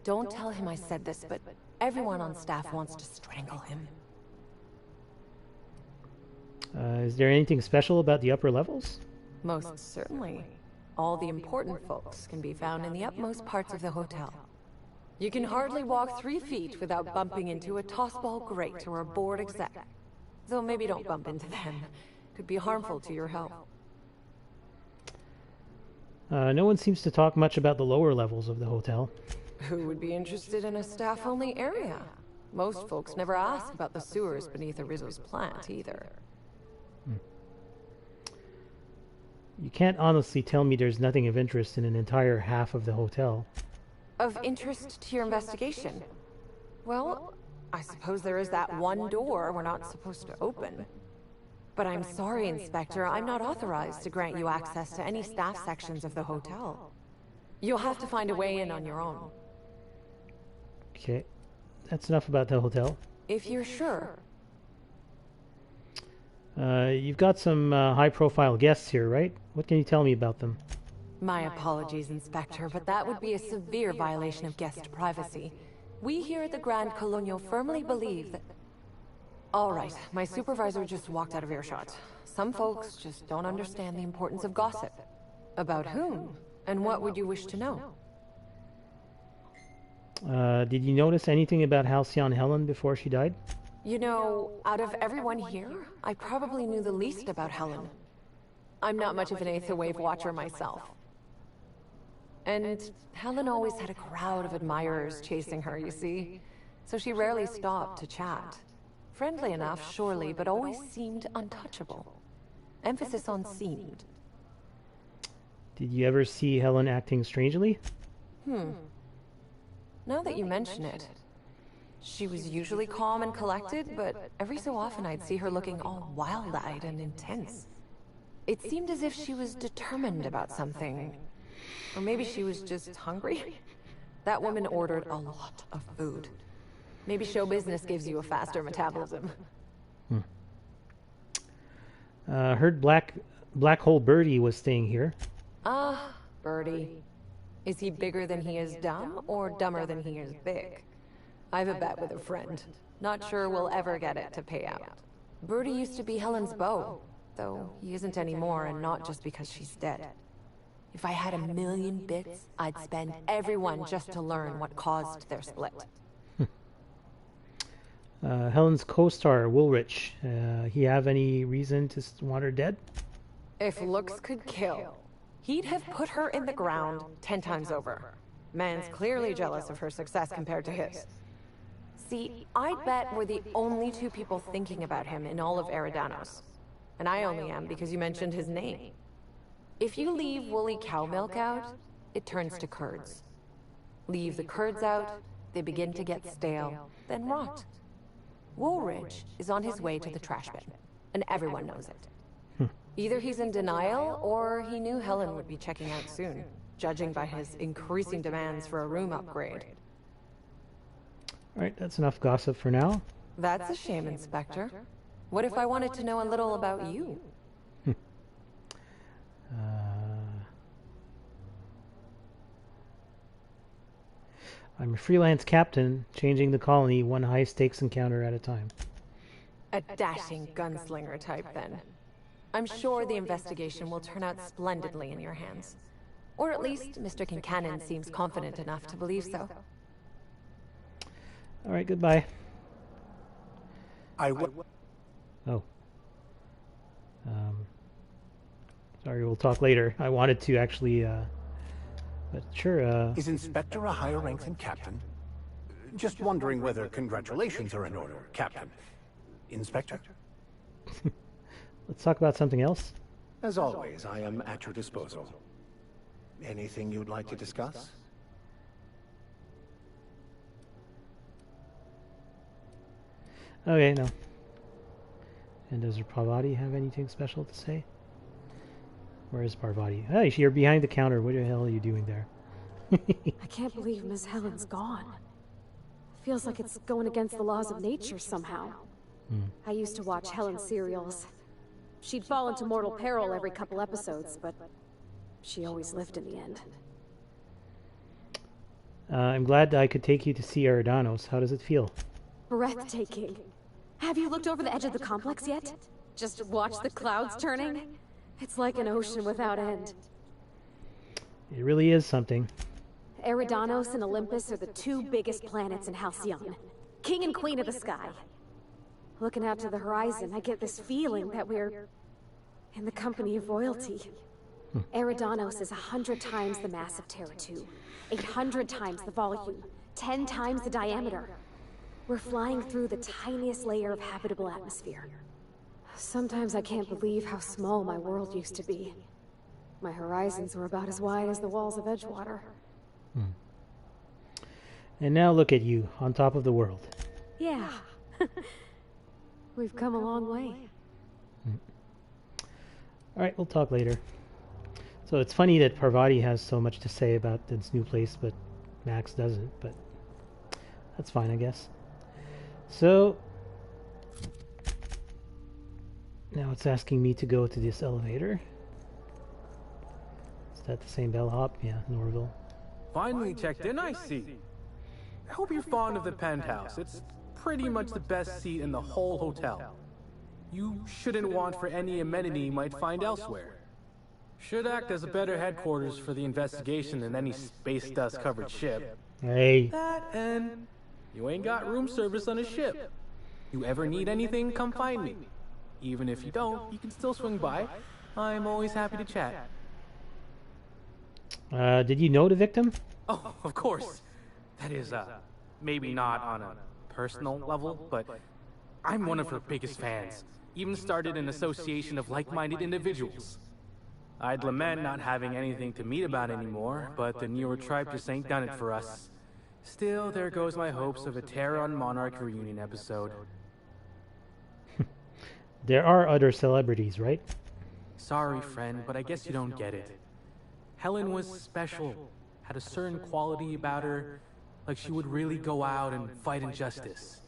Don't tell him I said this, but everyone on staff wants to strangle him. Is there anything special about the upper levels? Most certainly. All the important folks can be found in the upmost parts of the hotel. You can hardly walk 3 feet without bumping into a tossball grate or a bored exec. Though maybe don't bump into them. Could be harmful to your health. No one seems to talk much about the lower levels of the hotel. Who would be interested in a staff-only area? Most folks never ask about the sewers beneath a Rizzo's plant, either. You can't honestly tell me there's nothing of interest in an entire half of the hotel. Of interest to your investigation? Well, I suppose there is that one door we're not supposed to open. But I'm sorry, Inspector, I'm not authorized to grant you access to any staff sections of the hotel. You'll have to find a way in on your own. Okay, that's enough about the hotel. If you're sure. You've got some high-profile guests here, right? What can you tell me about them? My apologies, Inspector, but that would be a severe violation of guest privacy. We here at the Grand Colonial firmly believe that... All right, my supervisor just walked out of earshot. Some folks just don't understand the importance of gossip. About whom? And what would you wish to know? Did you notice anything about Halcyon Helen before she died? You know, out of everyone here, I probably knew the least about Helen. I'm not much of an Aetherwave watcher myself. And Helen always had a crowd of admirers chasing her, you see. So she rarely stopped to chat. Friendly enough, surely, but always seemed untouchable. Emphasis on seemed. Did you ever see Helen acting strangely? Now that you mention it, she was usually calm and collected, but every so often I'd see her looking all wild-eyed and intense. It seemed as if she was determined about something. Or maybe she was just hungry. That woman ordered a lot of food. Maybe show business gives you a faster metabolism. Heard Black Hole Birdie was staying here. Ah, Birdie. Is he bigger than he is dumb, or dumber than he is big? I've a bet with a friend. Not sure we'll ever get it to pay out. Birdie used to be Helen's beau, though he isn't anymore, and not just because she's dead. If I had 1,000,000 bits, I'd spend everyone just to learn what caused their split. Helen's co-star, Woolrich, he have any reason to want her dead? If looks could kill, he'd have put her in the ground 10 times over. Man's clearly jealous of her success compared to his. See, I'd bet we're the only two people thinking about him in all of Eridanos. And I only am because you mentioned his name. If you leave woolly cow milk out, it turns to curds. Leave the curds out, they begin to get stale, then rot. Woolridge is on his way to the trash bin, and everyone knows it. Either he's in denial, or he knew Helen would be checking out soon, judging by his increasing demands for a room upgrade. Alright, that's enough gossip for now. That's a shame, Inspector. What if I wanted to know a little about you? I'm a freelance captain, changing the colony one high-stakes encounter at a time. A dashing gunslinger type, then. I'm sure the investigation will turn out splendidly in your hands. Or at least Mr. Kincannon seems confident enough to believe so. Alright, goodbye. Oh. Sorry, we'll talk later. I wanted to actually, but sure, Is Inspector a higher rank than Captain? Just wondering whether congratulations are in order, Captain. Inspector? Let's talk about something else. As always, I am at your disposal. Anything you'd like to discuss? Okay, no. And does Parvati have anything special to say? Where is Parvati? Hey, you're behind the counter. What the hell are you doing there? I can't believe Miss Helen's gone. Feels like it's going against the laws of nature somehow. I used to watch Helen's serials. She'd fall into mortal peril every couple episodes, but she always lived in the end. I'm glad I could take you to see Eridanos. How does it feel? Breathtaking. Have you looked over the edge of the complex yet? Just watch the clouds turning? It's like an ocean without end. It really is something. Eridanos and Olympus are the two biggest planets in Halcyon. King and queen of the sky. Looking out to the horizon, I get this feeling that we're in the company of royalty. Eridanos is 100 times the mass of Terra 2, 800 times the volume, 10 times the diameter. We're flying through the tiniest layer of habitable atmosphere. Sometimes I can't believe how small my world used to be. My horizons were about as wide as the walls of Edgewater. And now look at you, on top of the world. Yeah. We've come a long way. Alright, we'll talk later. So it's funny that Parvati has so much to say about this new place, but Max doesn't, but that's fine, I guess. So now it's asking me to go to this elevator. Is that the same bellhop? Yeah, Norville. Finally checked in, I see. I hope you're fond of the penthouse. It's pretty much the best seat in the whole hotel. You shouldn't want for any amenity you might find elsewhere. Should act as a better headquarters for the investigation than any space dust covered ship. Hey. That and you ain't got room service on a ship. You ever need anything, come find me. Even if you don't, you can still swing by. I'm always happy to chat. Did you know the victim? Oh, of course. That is, maybe not on a personal level, but I'm one of her biggest fans. Even started an association of like-minded individuals. I'd lament not having anything to meet about anymore, but the newer tribe just ain't done it for us. Still, there goes my hopes of a Terran Monarch reunion episode. There are other celebrities, right? Sorry, friend, but I guess you don't get it. Helen was special, had a certain quality about her, like she would really go out and fight injustice.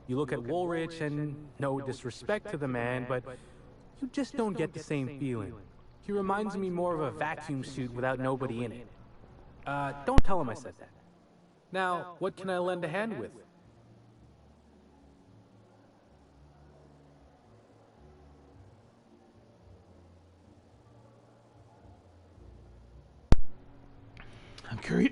You look at Woolrich, and no disrespect to the man, but you just don't get the same feeling. He reminds me more of a vacuum suit without nobody in it. Don't tell him I said that. Now, what can I lend a hand with? I'm curious.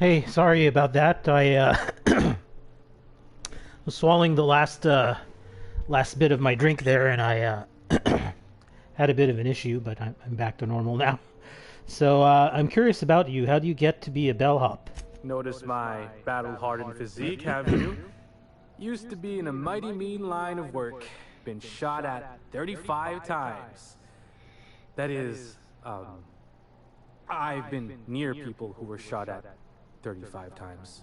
Hey, sorry about that. I was swallowing the last bit of my drink there, and I had a bit of an issue, but I'm back to normal now. So I'm curious about you. How do you get to be a bellhop? Notice my battle-hardened physique, have you? Used to be in a mighty mean line of work. Been shot at 35 times. That is, I've been near people who were shot at 35 times.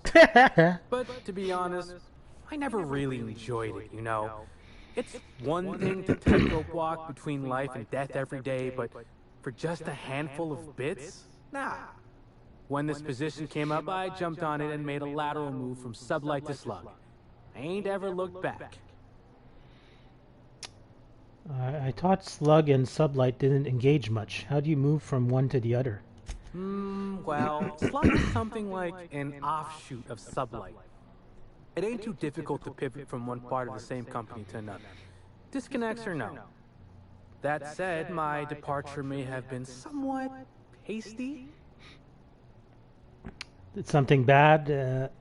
But to be honest, I never really enjoyed it, you know? It's one thing to tightrope walk between life and death every day, but for just a handful of bits? Nah. When this position came up, I jumped on it and made a lateral move from sublight to slug. I ain't ever looked back. I thought slug and sublight didn't engage much. How do you move from one to the other? Well, slug is something like an offshoot of sublight. It ain't too difficult to pivot from one part of the same company to another. Disconnects or no. That said, my departure may have been somewhat hasty. Did something bad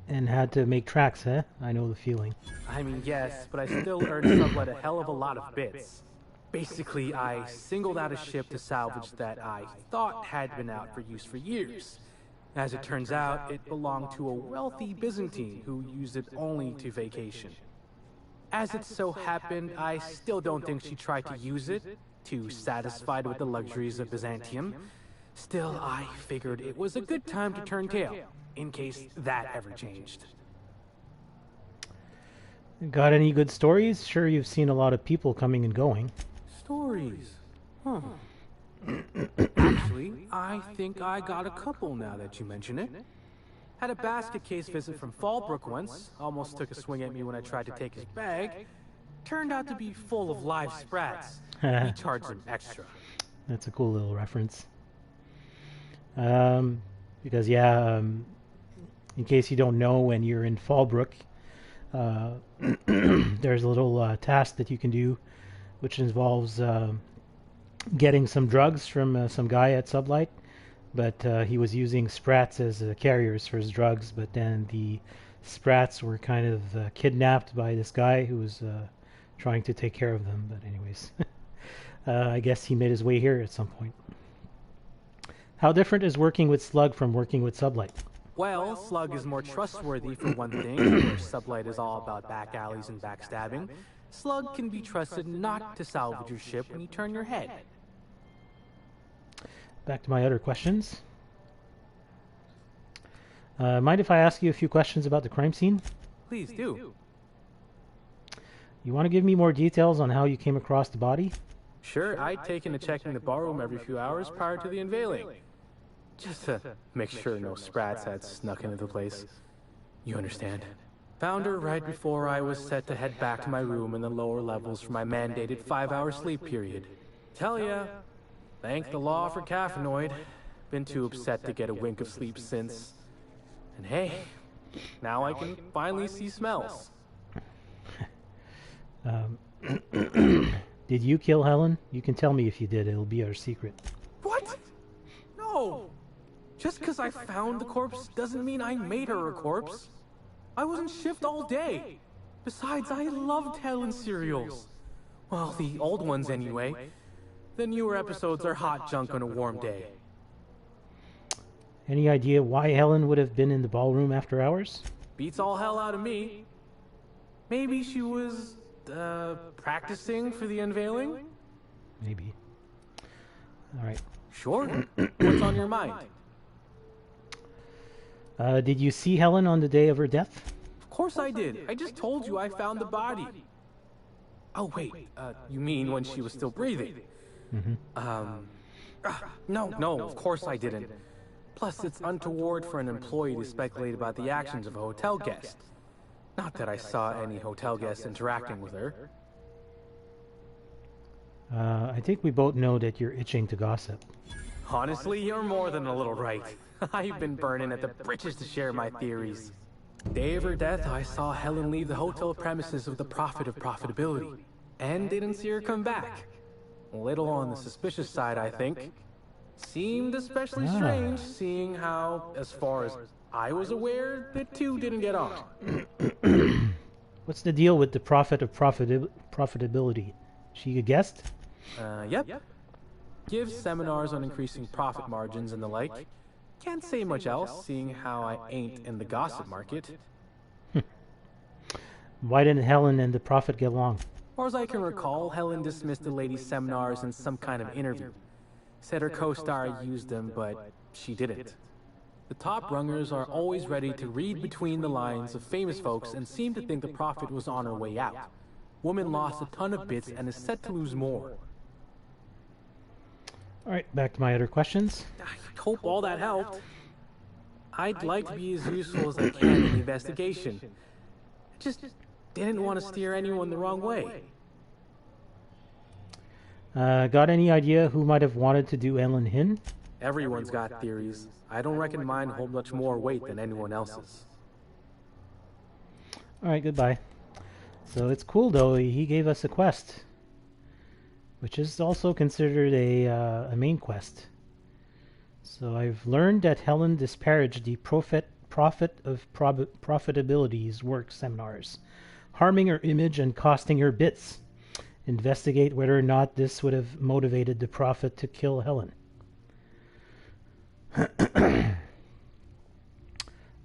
and had to make tracks, eh? I know the feeling. I mean, yes, but I still earned sublight a hell of a lot of bits. Basically, I singled out a ship to salvage that I thought had been out for use for years. As it turns out, it belonged to a wealthy Byzantine who used it only to vacation. As it so happened, I still don't think she tried to use it, too satisfied with the luxuries of Byzantium. Still, I figured it was a good time to turn tail, in case that ever changed. Got any good stories? Sure, you've seen a lot of people coming and going. Stories? Huh. Actually, I think I got a couple now that you mention it. Had a basket case visit from Fallbrook once. Almost took a swing at me when I tried to take his bag. Turned out to be full of live sprats. He charged him extra. That's a cool little reference. Because, yeah, in case you don't know, when you're in Fallbrook, there's a little task that you can do, which involves getting some drugs from some guy at Sublight. But he was using sprats as carriers for his drugs, but then the sprats were kind of kidnapped by this guy who was trying to take care of them. But anyways, I guess he made his way here at some point. How different is working with Slug from working with Sublight? Well, Slug is more trustworthy for one thing, where Sublight is all about back alleys and backstabbing. Slug can be trusted not to salvage your ship when you turn your head. Back to my other questions. Mind if I ask you a few questions about the crime scene? Please do. You want to give me more details on how you came across the body? Sure, I'd taken a check in the ballroom every few hours prior to the unveiling. Just to make sure no sprats had snuck into the place. You understand. Found her right before I was set to head back to my room in the lower levels for my mandated 5-hour sleep period. Tell ya, thank the law for caffeinoid. Been too upset to get a wink of sleep since. And hey, now I can finally see smells. Did you kill Helen? You can tell me if you did. It'll be our secret. What? No! Just because I found the corpse doesn't mean I made her a corpse. I was in shift all day. Besides, I loved Helen serials. Well, the old ones anyway. The newer episodes are hot junk on a warm day. Any idea why Helen would have been in the ballroom after hours? Beats all hell out of me. Maybe she was, practicing for the unveiling? Maybe. Alright. Sure. What's on your mind? Did you see Helen on the day of her death? Of course I did. I just told you I found the body. Oh, wait. You mean when she was still breathing? No, of course I didn't. Plus, it's untoward for an employee to speculate about the actions of a hotel guest. Not that I saw any hotel guests interacting with her. I think we both know that you're itching to gossip. Honestly, you're more than a little right. I've been burning at the britches to share my theories. Day of her death, I saw Helen leave the hotel premises with the profit of profitability. And didn't see her come back. A little on the suspicious side, I think. Seemed especially strange, seeing how, as far as I was aware, the two didn't get on. What's the deal with the profit of profitability? She a guest? Yep. Gives seminars on increasing profit margins and the like. Can't say much else, seeing how I ain't in the gossip market. Why didn't Helen and the prophet get along? Far as I can recall, Helen dismissed the lady's seminars in some kind of interview. Said her co-star used them, but she didn't. The top rungers are always ready to read between the lines of famous folks and seem to think the prophet was on her way out. Woman lost a ton of bits and is set to lose more. Alright, back to my other questions. I hope all that helped. I'd like to be as useful as I can in the investigation. I just didn't want to steer anyone the wrong way. Got any idea who might have wanted to do Ellen Hin? Everyone's got theories. I don't reckon mine hold much more weight than anyone else's. Alright, goodbye. So it's cool though, he gave us a quest, which is also considered a main quest. So I've learned that Helen disparaged the Prophet of Profitability's work seminars, harming her image and costing her bits. Investigate whether or not this would have motivated the prophet to kill Helen.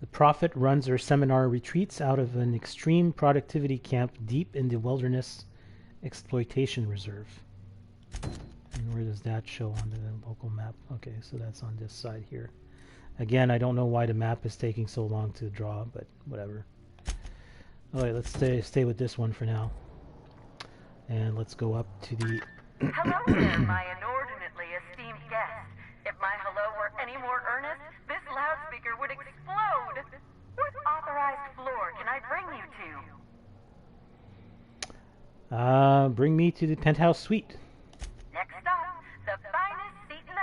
The prophet runs her seminar retreats out of an extreme productivity camp deep in the wilderness exploitation reserve. And where does that show on the local map? Okay, so that's on this side here. Again, I don't know why the map is taking so long to draw, but whatever. Alright, let's stay with this one for now. And let's go up to the... Hello there, my inordinately esteemed guest. If my hello were any more earnest, this loudspeaker would explode. What authorized floor can I bring you to? Bring me to the penthouse suite. Next stop, the finest seat in the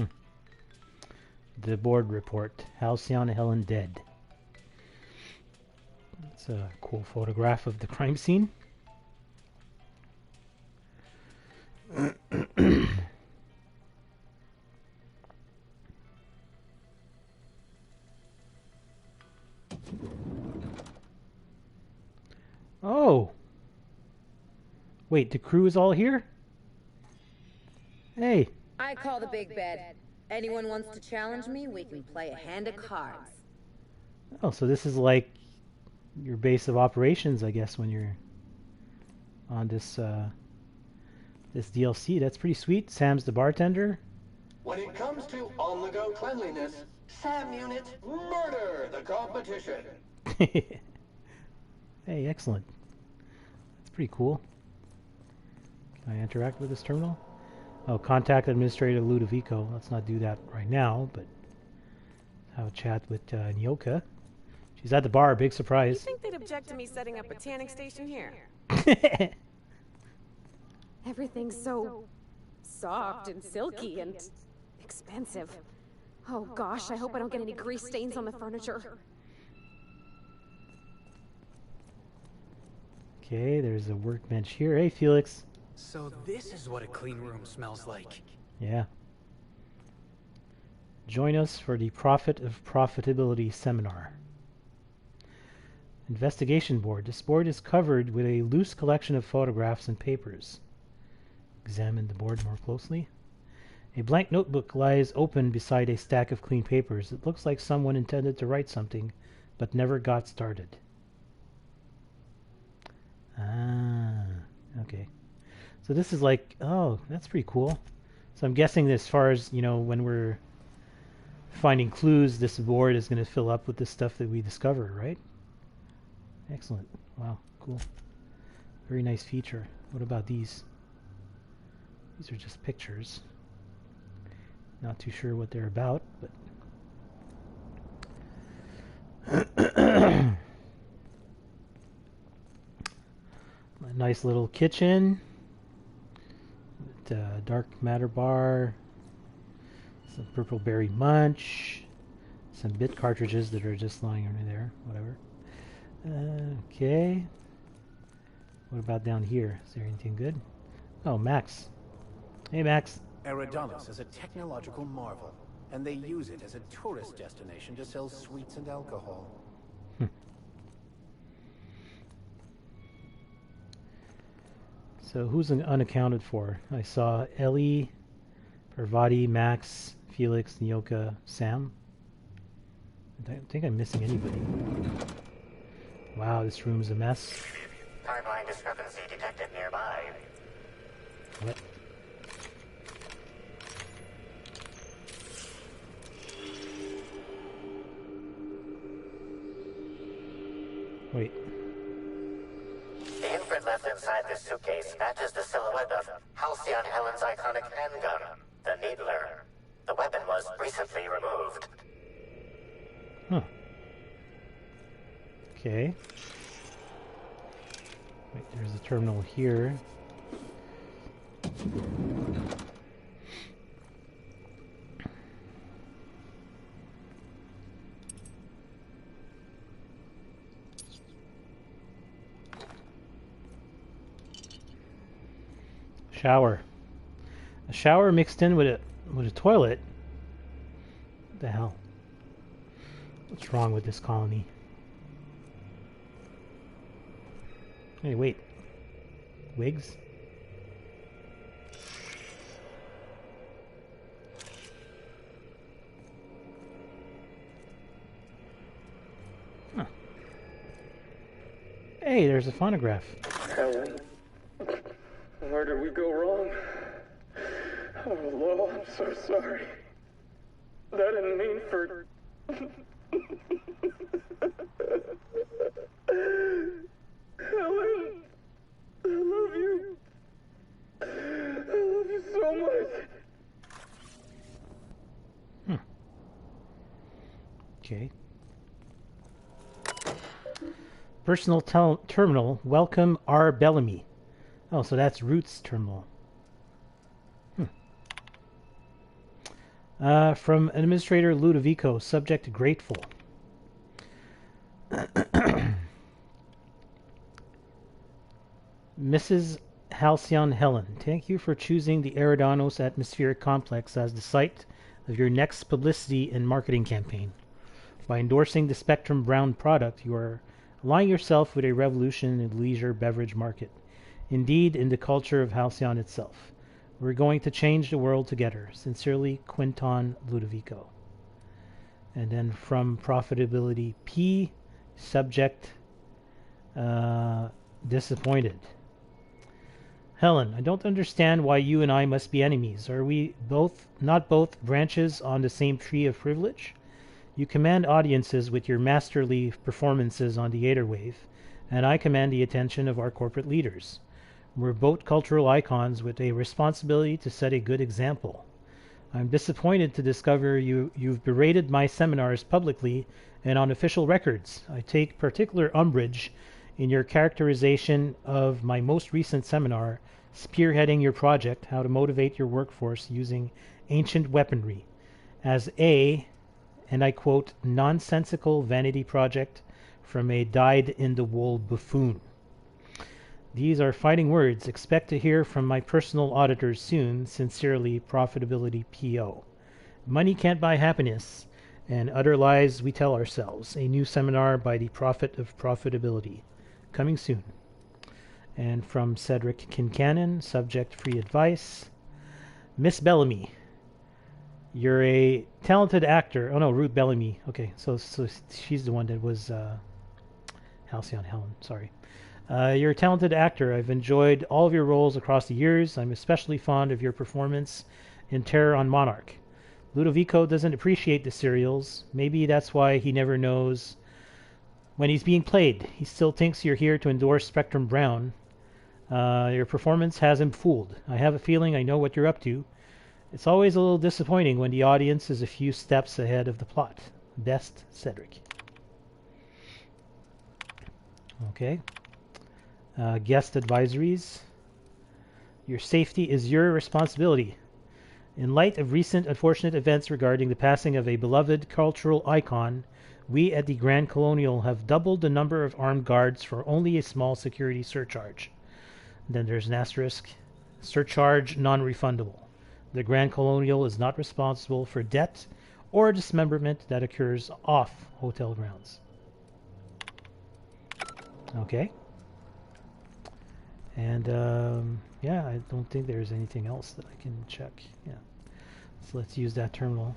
house. The board report. Halcyon Helen dead. It's a cool photograph of the crime scene. Oh! Wait, the crew is all here? Hey! I call the big bed. Anyone wants to challenge me, we can play a hand of cards. Oh, so this is like your base of operations, I guess, when you're on this this DLC. That's pretty sweet. Sam's the bartender. When it comes to on-the-go cleanliness, Sam units murder the competition. Hey, excellent. That's pretty cool. Can I interact with this terminal? Oh, contact Administrator Ludovico. Let's not do that right now, but have a chat with Nyoka. She's at the bar, big surprise. You think they'd object to me setting up a tanning station here? Everything's so soft and silky and expensive. Oh gosh, I hope I don't get any grease stains on the furniture. Okay, there's a workbench here. Hey, Felix. So this is what a clean room smells like. Yeah. Join us for the Profit of Profitability seminar. Investigation board. This board is covered with a loose collection of photographs and papers. Examine the board more closely. A blank notebook lies open beside a stack of clean papers. It looks like someone intended to write something, but never got started. Ah, okay. So this is like, oh, that's pretty cool. So I'm guessing as far as, you know, when we're finding clues, this board is going to fill up with the stuff that we discover, right? Excellent. Wow, cool. Very nice feature. What about these? These are just pictures. Not too sure what they're about, but... A nice little kitchen. Dark matter bar, some purple berry munch, some bit cartridges that are just lying under there, whatever. Okay. What about down here? Is there anything good? Oh, Max. Hey, Max. Eridanos is a technological marvel, and they use it as a tourist destination to sell sweets and alcohol. So who's unaccounted for? I saw Ellie, Parvati, Max, Felix, Nyoka, Sam. I don't think I'm missing anybody. Wow, this room's a mess. Timeline discrepancy detected nearby. What? Wait. The imprint left inside this suitcase matches the silhouette of Halcyon Helen's iconic handgun, the Needler. The weapon was recently removed. Huh. Okay. Wait, there's a terminal here. Shower. A shower mixed in with a toilet. What the hell? What's wrong with this colony? Hey, wait. Wigs? Huh. Hey, there's a phonograph. Helen, where did we go wrong? Oh, Lord, I'm so sorry. I didn't mean for... Helen, I love you. I love you so much. Okay. Personal terminal. Welcome, R. Bellamy. Oh, so that's Root's terminal. From Administrator Ludovico. Subject grateful. Mrs. Halcyon Helen, thank you for choosing the Eridanos Atmospheric Complex as the site of your next publicity and marketing campaign. By endorsing the Spectrum Brown product, you are aligning yourself with a revolution in the leisure beverage market. Indeed, in the culture of Halcyon itself. We're going to change the world together. Sincerely, Quinton Ludovico. And then from Profitability P, subject disappointed. Helen, I don't understand why you and I must be enemies. Are we not both branches on the same tree of privilege? You command audiences with your masterly performances on the Aetherwave, and I command the attention of our corporate leaders. We're both cultural icons with a responsibility to set a good example. I'm disappointed to discover you've berated my seminars publicly and on official records. I take particular umbrage in your characterization of my most recent seminar, spearheading your project, How to Motivate Your Workforce Using Ancient Weaponry, as a, and I quote, nonsensical vanity project from a dyed-in-the-wool buffoon. These are fighting words. Expect to hear from my personal auditors soon. Sincerely, Profitability P.O. Money can't buy happiness, and other lies we tell ourselves. A new seminar by the Prophet of Profitability. Coming soon. And from Cedric Kincannon, subject free advice. Miss Bellamy, you're a talented actor. Oh no, Ruth Bellamy. Okay, so she's the one that was Halcyon Helen. Sorry. You're a talented actor. I've enjoyed all of your roles across the years. I'm especially fond of your performance in Terror on Monarch. Ludovico doesn't appreciate the serials. Maybe that's why he never knows when he's being played. He still thinks you're here to endorse Spectrum Brown. Your performance has him fooled. I have a feeling I know what you're up to. It's always a little disappointing when the audience is a few steps ahead of the plot. Best, Cedric. Okay. Guest advisories. Your safety is your responsibility. In light of recent unfortunate events regarding the passing of a beloved cultural icon, we at the Grand Colonial have doubled the number of armed guards for only a small security surcharge. Then there's an asterisk. Surcharge non-refundable. The Grand Colonial is not responsible for debt or dismemberment that occurs off hotel grounds. Okay. And yeah, I don't think there's anything else that I can check. Yeah. So let's use that terminal.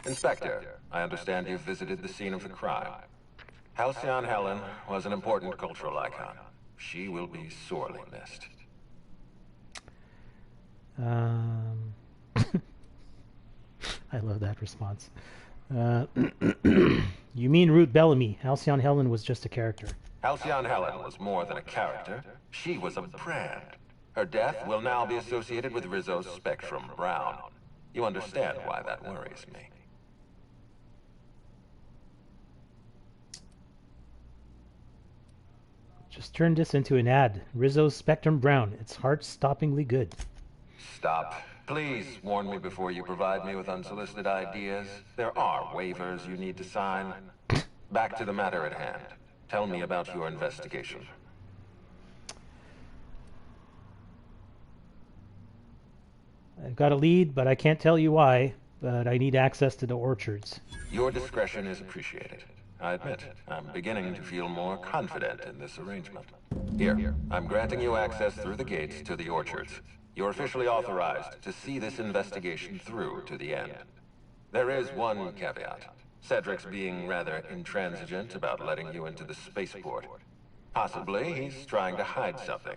Inspector, I understand you've visited the scene of the crime. Halcyon Helen was an important cultural icon. She will be sorely missed. I love that response. You mean Ruth Bellamy. Halcyon Helen was just a character. Halcyon Helen was more than a character. She was a brand. Her death will now be associated with Rizzo's Spectrum Brown. You understand why that worries me. Just turn this into an ad. Rizzo's Spectrum Brown. It's heart-stoppingly good. Stop. Please warn me before you provide me with unsolicited ideas. There are waivers you need to sign. Back to the matter at hand. Tell me about your investigation. I've got a lead, but I can't tell you why. But I need access to the orchards. Your discretion is appreciated. I admit, I'm beginning to feel more confident in this arrangement. Here, I'm granting you access through the gates to the orchards. You're officially authorized to see this investigation through to the end. There is one caveat. Cedric's being rather intransigent about letting you into the spaceport. Possibly he's trying to hide something.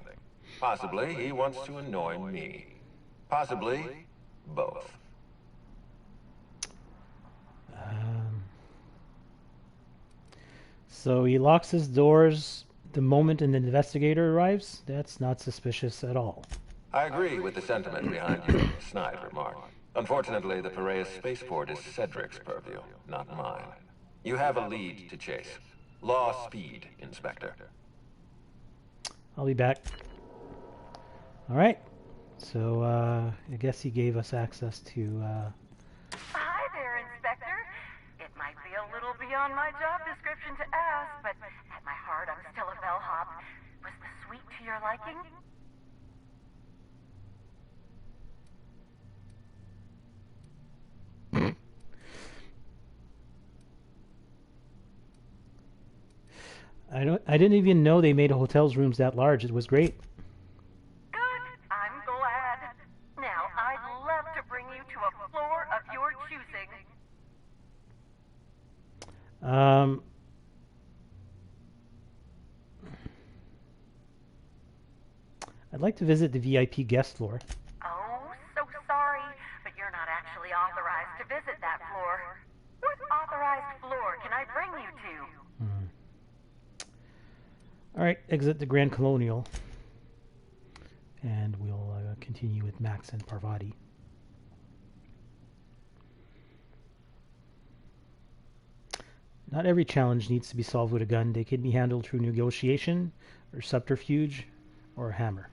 Possibly he wants to annoy me. Possibly both. So he locks his doors the moment an investigator arrives? That's not suspicious at all. I agree with the sentiment behind your snide remark. Unfortunately, the Piraeus spaceport is Cedric's purview, not mine. You have a lead to chase. Law speed, Inspector. I'll be back. Alright. So, I guess he gave us access to, Hi there, Inspector. It might be a little beyond my job description to ask, but at my heart, I'm still a bellhop. Was the suite to your liking? I didn't even know they made hotel's rooms that large. It was great. Good. I'm glad. Now, I'd love to bring you to a floor of your choosing. I'd like to visit the VIP guest floor. Oh, so sorry, but you're not actually authorized to visit that floor. What authorized floor can I bring you to? Alright, exit the Grand Colonial. And we'll continue with Max and Parvati. Not every challenge needs to be solved with a gun. They can be handled through negotiation, or subterfuge, or a hammer.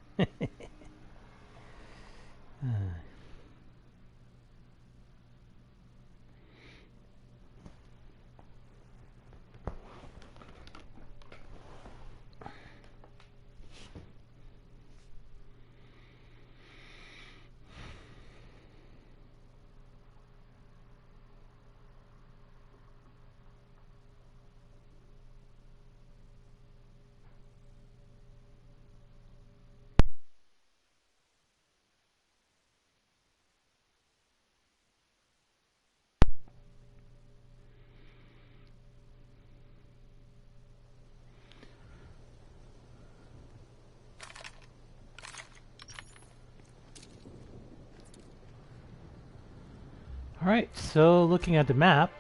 Alright, so looking at the map,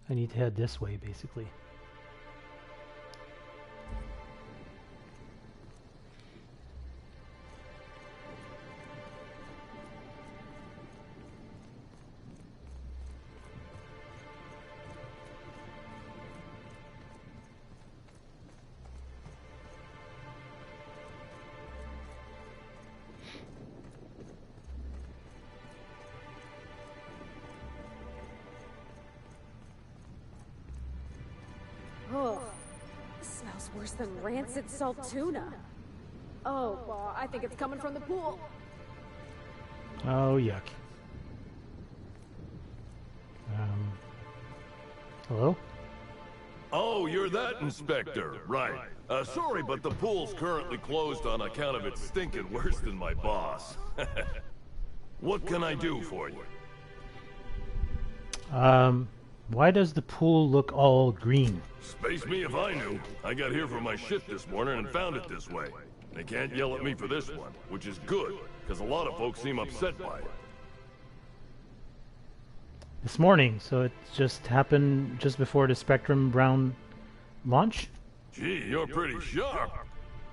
I need to head this way, basically. Ugh. This smells worse than rancid salt tuna. Oh, I think it's coming from the pool. Oh, yuck. Hello? Oh, you're that inspector, right. Sorry, but the pool's currently closed on account of it stinking worse than my boss. What can I do for you? Why does the pool look all green? Space me if I knew. I got here for my shift this morning and found it this way. They can't yell at me for this one, which is good, because a lot of folks seem upset by it. This morning, so it just happened just before the Spectrum Brown launch? Gee, you're pretty sharp.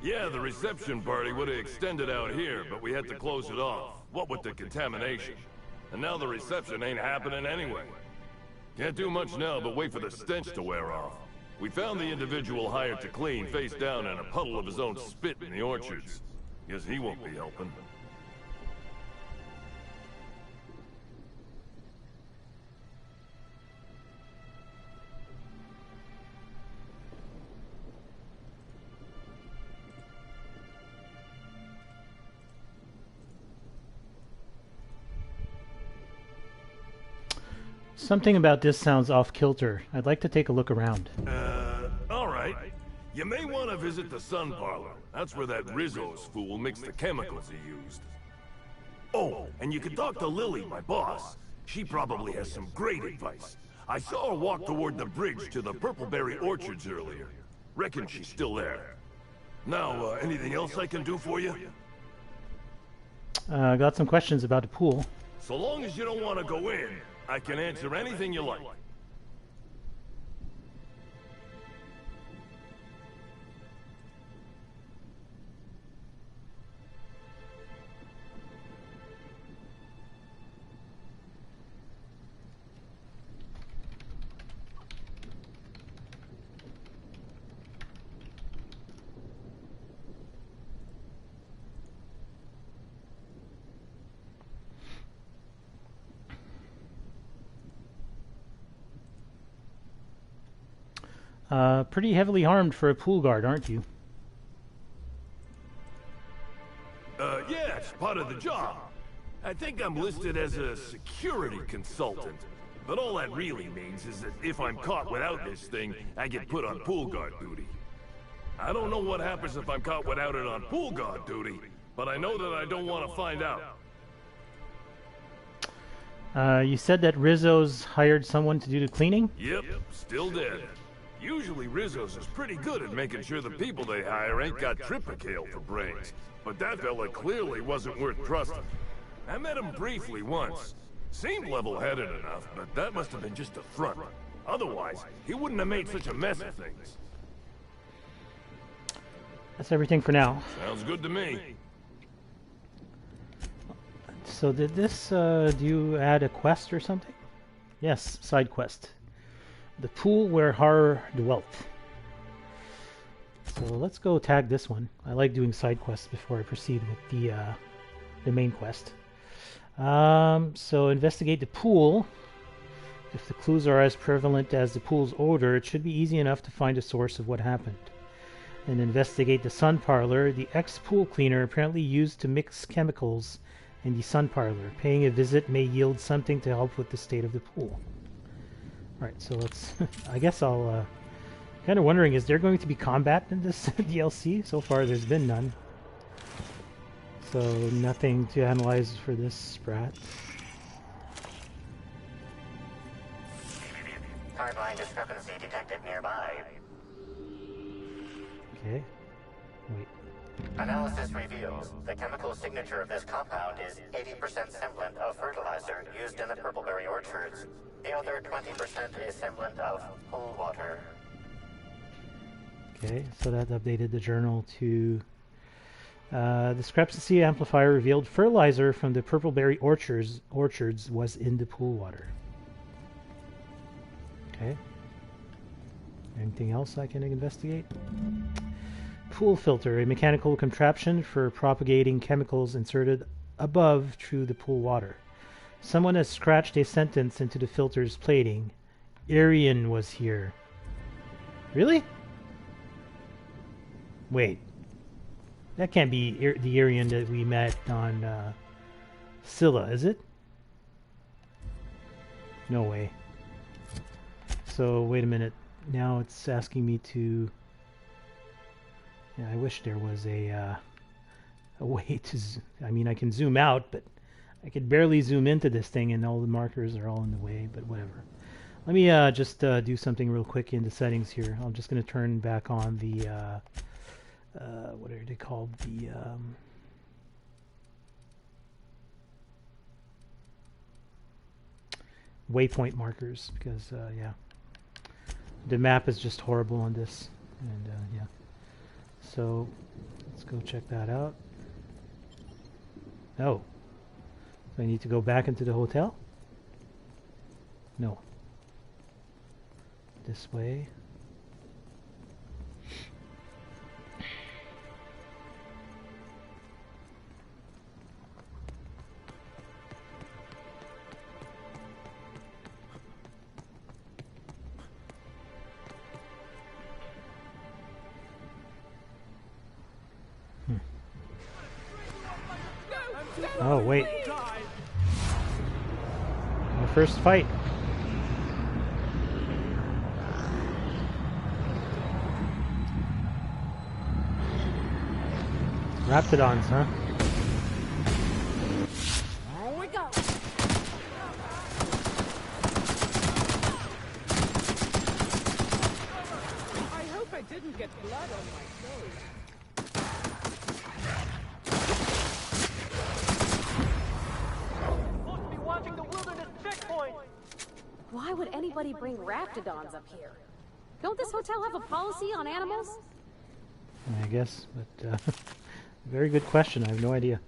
Yeah, the reception party would have extended out here, but we had to close it off. What with the contamination. And now the reception ain't happening anyway. Can't do much now but wait for the stench to wear off. We found the individual hired to clean face down in a puddle of his own spit in the orchards. Guess he won't be helping. Something about this sounds off-kilter. I'd like to take a look around. Alright. You may want to visit the sun parlor. That's where that Rizzo's fool mixed the chemicals he used. Oh, and you can talk to Lily, my boss. She probably has some great advice. I saw her walk toward the bridge to the Purpleberry Orchards earlier. Reckon she's still there. Now, anything else I can do for you? Got some questions about the pool. So long as you don't want to go in, I can answer anything you like. Pretty heavily harmed for a pool guard, aren't you? Yeah, it's part of the job. I think I'm listed as a security consultant. But all that really means is that if I'm caught without this thing, I get put on pool guard duty. I don't know what happens if I'm caught without it on pool guard duty, but I know that I don't want to find out. You said that Rizzo's hired someone to do the cleaning? Yep, still dead. Usually Rizzo's is pretty good at making sure the people they hire ain't got triplicale for brains. But that fella clearly wasn't worth trusting. I met him briefly once. Seemed level-headed enough, but that must have been just a front. Otherwise, he wouldn't have made such a mess of things. That's everything for now. Sounds good to me. So did this, do you add a quest or something? Yes, side quest. The pool where horror dwelt. So let's go tag this one. I like doing side quests before I proceed with the main quest. So investigate the pool. If the clues are as prevalent as the pool's odor, it should be easy enough to find the source of what happened. And investigate the sun parlor. The ex-pool cleaner apparently used to mix chemicals in the sun parlor. Paying a visit may yield something to help with the state of the pool. Alright, so let's... I guess I'll... kind of wondering, is there going to be combat in this DLC? So far there's been none. So nothing to analyze for this sprat. Hardline discrepancy detected nearby. Okay. Wait. Analysis reveals the chemical signature of this compound is 80% semblant of fertilizer used in the Purpleberry Orchards. The other 20% is semblant of pool water. Okay, so that updated the journal to... Discrepancy Amplifier revealed fertilizer from the Purpleberry orchards was in the pool water. Okay. Anything else I can investigate? Pool filter, a mechanical contraption for propagating chemicals inserted above through the pool water. Someone has scratched a sentence into the filter's plating. Arian was here. Really? Wait. That can't be the Aryan that we met on Scylla, is it? No way. So, wait a minute. Now it's asking me to... Yeah, I wish there was a way to... I mean, I can zoom out, but I could barely zoom into this thing and all the markers are all in the way, but whatever. Let me just do something real quick in the settings here. I'm just going to turn back on the... what are they called? The... waypoint markers, because, yeah. The map is just horrible on this. And, yeah. So, let's go check that out. Oh. So I need to go back into the hotel? No. This way. Oh, wait. My first fight. Raptidons, huh? Here we go. I hope I didn't get blood on my clothes. Why would anybody bring raptidons up here? Don't this hotel have a policy on animals? I guess, but very good question. I have no idea.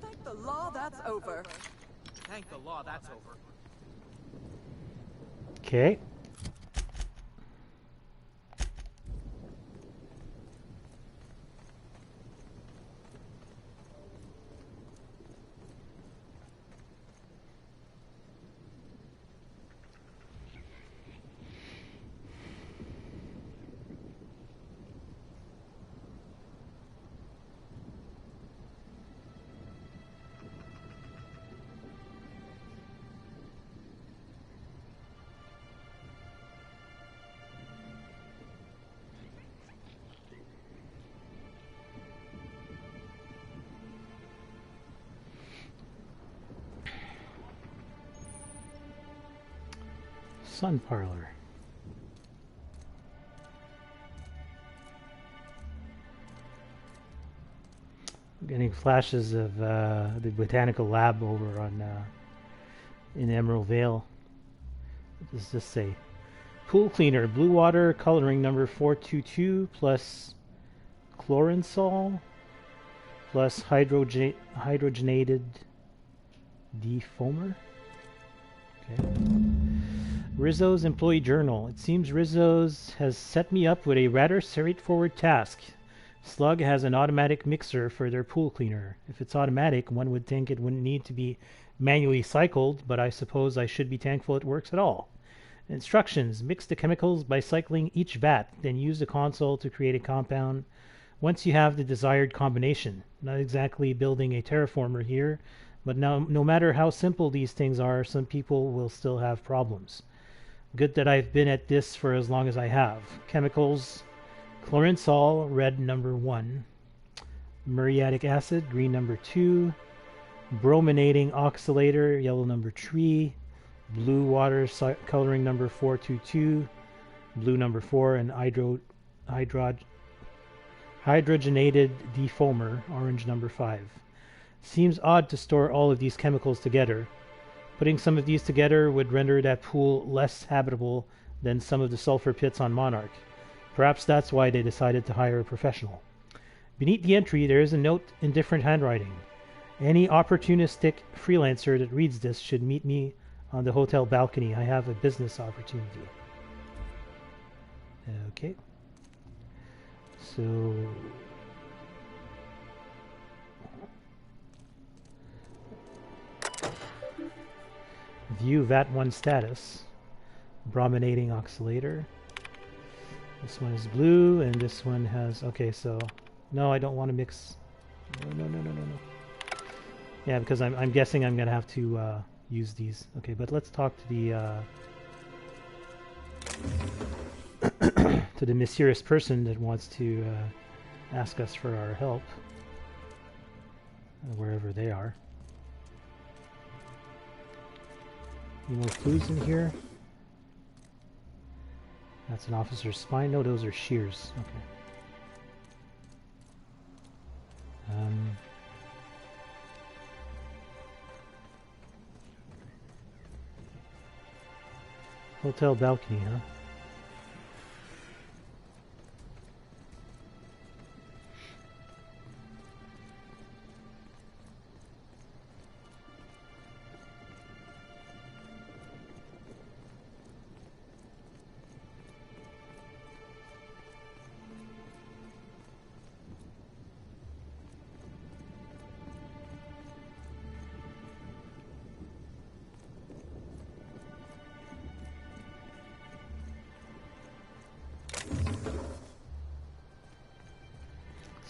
Thank the law that's over. Thank the law that's over. Okay. Sun Parlor. I'm getting flashes of the botanical lab over on in Emerald Vale. What does this say? Pool cleaner, blue water, coloring number 422 plus chlorinsol plus hydrogenated defoamer. Okay. Rizzo's employee journal. It seems Rizzo's has set me up with a rather straightforward task. Slug has an automatic mixer for their pool cleaner. If it's automatic, one would think it wouldn't need to be manually cycled, but I suppose I should be thankful it works at all. Instructions. Mix the chemicals by cycling each vat, then use the console to create a compound once you have the desired combination. Not exactly building a terraformer here, but no matter how simple these things are, some people will still have problems. Good that I've been at this for as long as I have. Chemicals, chlorinsol, red number 1. Muriatic acid, green number 2. Brominating oxalator, yellow number 3. Blue water, coloring number 422. Blue number 4, and hydrogenated defoamer, orange number 5. Seems odd to store all of these chemicals together. Putting some of these together would render that pool less habitable than some of the sulfur pits on Monarch. Perhaps that's why they decided to hire a professional. Beneath the entry, there is a note in different handwriting. Any opportunistic freelancer that reads this should meet me on the hotel balcony. I have a business opportunity. Okay. So... View VAT1 status. Brominating oxalator. This one is blue, and this one has... Okay, so... No, I don't want to mix... No. Yeah, because I'm guessing I'm going to have to use these. Okay, but let's talk to the... to the mysterious person that wants to ask us for our help. Wherever they are. Any more clues in here? That's an officer's spine. No, those are shears. Okay. Hotel balcony, huh?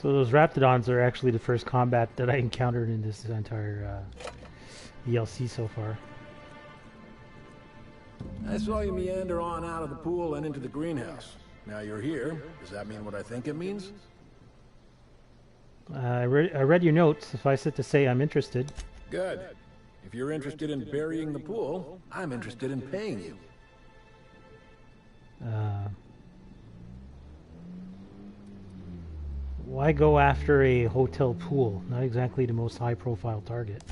So those Raptidons are actually the first combat that I encountered in this entire DLC so far. I saw you meander on out of the pool and into the greenhouse. Now you're here. Does that mean what I think it means? I read your notes. Suffice it to say, I'm interested. Good. If you're interested in burying the pool, I'm interested in paying you. Why go after a hotel pool? Not exactly the most high-profile target.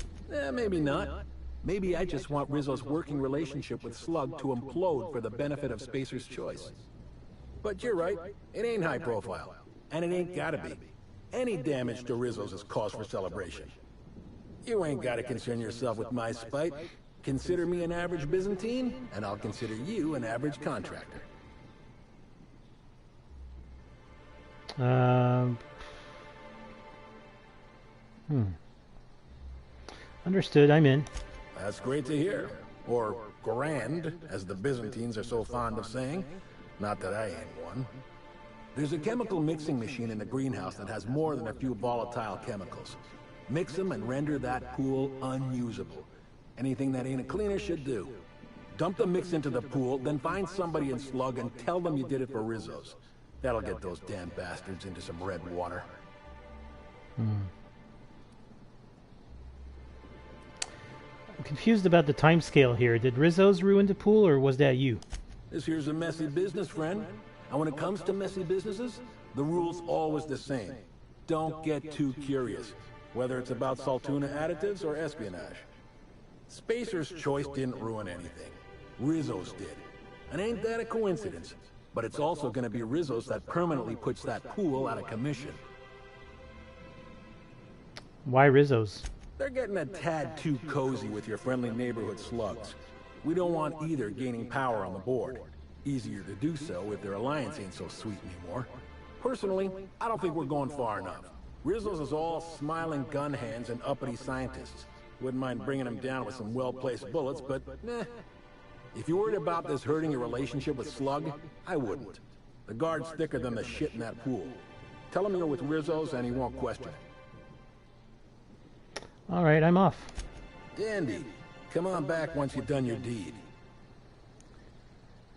Maybe not. Maybe I just want Rizzo's working relationship with Slug to implode for the benefit of Spacer's Choice. But you're right. It ain't high profile. And it ain't gotta be. Any damage to Rizzo's is cause for celebration. You ain't gotta concern yourself with my spite. Consider me an average Byzantine, and I'll consider you an average contractor. Understood, I'm in. That's great to hear. Or grand, as the Byzantines are so fond of saying. Not that I ain't one. There's a chemical mixing machine in the greenhouse that has more than a few volatile chemicals. Mix them and render that pool unusable. Anything that ain't a cleaner should do. Dump the mix into the pool, then find somebody in Slug and tell them you did it for Rizzo's. That'll get those damn bastards into some red water. I'm confused about the timescale here. Did Rizzo's ruin the pool, or was that you? This here's a messy business, friend. And when it comes to messy businesses, the rule's always the same. Don't get too curious, whether it's about Saltuna additives or espionage. Spacer's Choice didn't ruin anything. Rizzo's did. And ain't that a coincidence? But it's also gonna be Rizzo's that permanently puts that pool out of commission. Why Rizzo's? They're getting a tad too cozy with your friendly neighborhood slugs. We don't want either gaining power on the board. Easier to do so if their alliance ain't so sweet anymore. Personally, I don't think we're going far enough. Rizzo's is all smiling gun hands and uppity scientists. Wouldn't mind bringing them down with some well-placed bullets, but nah. If you're worried about this hurting your relationship with Slug, I wouldn't. The guard's thicker than the shit in that pool. Tell him you're with Rizzo's and he won't question it. Alright, I'm off. Dandy. Come on back once you've done your deed.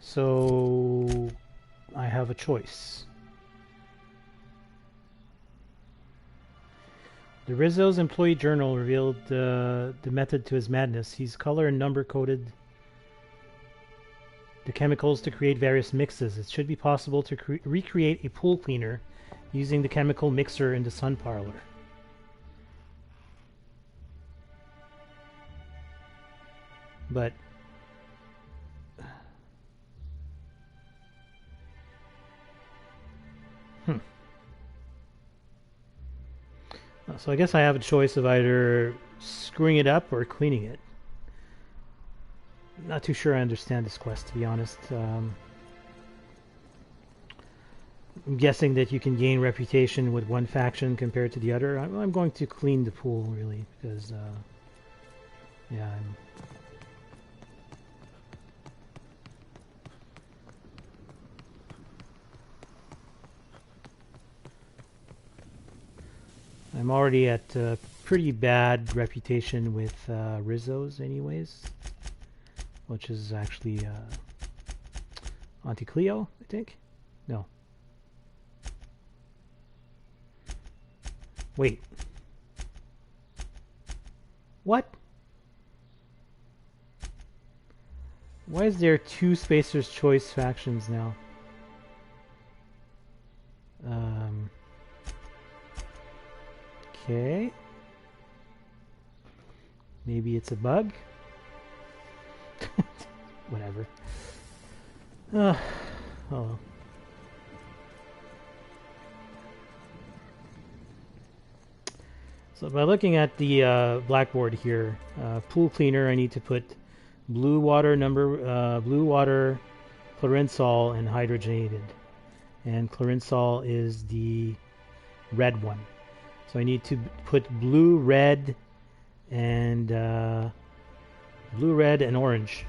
So... I have a choice. The Rizzo's employee journal revealed the method to his madness. He's color and number coded the chemicals to create various mixes. It should be possible to recreate a pool cleaner using the chemical mixer in the sun parlor. But so I guess I have a choice of either screwing it up or cleaning it. Not too sure I understand this quest, to be honest. I'm guessing that you can gain reputation with one faction compared to the other. I'm going to clean the pool, really, because yeah, I'm already at a pretty bad reputation with Rizzo's anyways, which is actually Auntie Cleo, I think? No. Wait. What? Why is there two Spacer's Choice factions now? Okay. Maybe it's a bug? Whatever. Oh. So by looking at the blackboard here, pool cleaner, I need to put blue water, chlorinsol, and hydrogenated. And chlorinsol is the red one. So I need to put blue, red, and orange.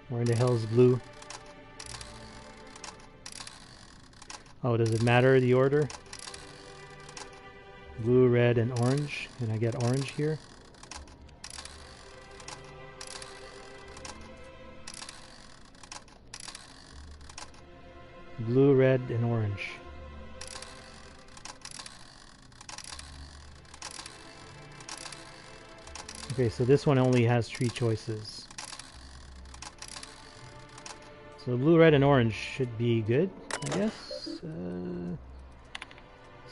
Where in the hell is blue? Oh, does it matter the order? Blue, red, and orange. Can I get orange here? Blue, red, and orange. Okay, so this one only has 3 choices. So blue, red, and orange should be good, I guess.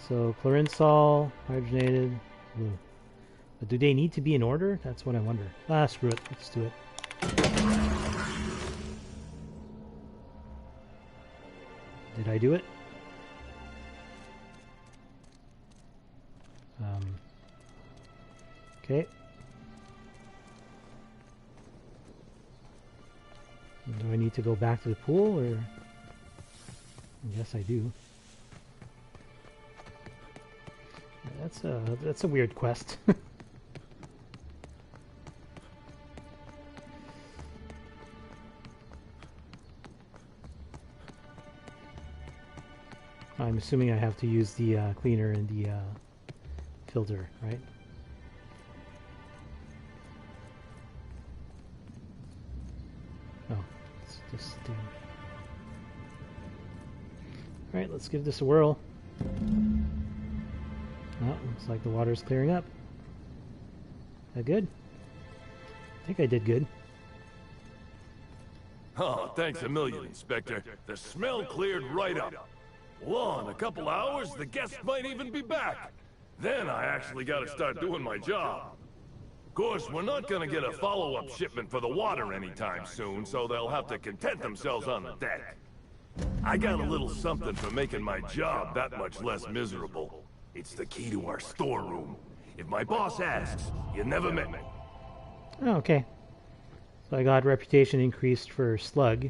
So chlorinsol, hydrogenated, blue. But do they need to be in order? That's what I wonder. Ah, screw it. Let's do it. Did I do it? Okay. Do I need to go back to the pool, or? Yes, I do. That's a weird quest. I'm assuming I have to use the cleaner and the filter, right? Oh, it's this thing. Alright, let's give this a whirl. Oh, looks like the water's clearing up. Is that good? I think I did good. Oh, thanks a million, Inspector. The smell cleared right up. Well, in a couple hours, the guests might even be back. Then I actually gotta start doing my job. Of course, we're not gonna get a follow-up shipment for the water anytime soon, so they'll have to content themselves on the deck. I got a little something for making my job that much less miserable. It's the key to our storeroom. If my boss asks, you never met me. Oh, okay. So I got reputation increased for slug.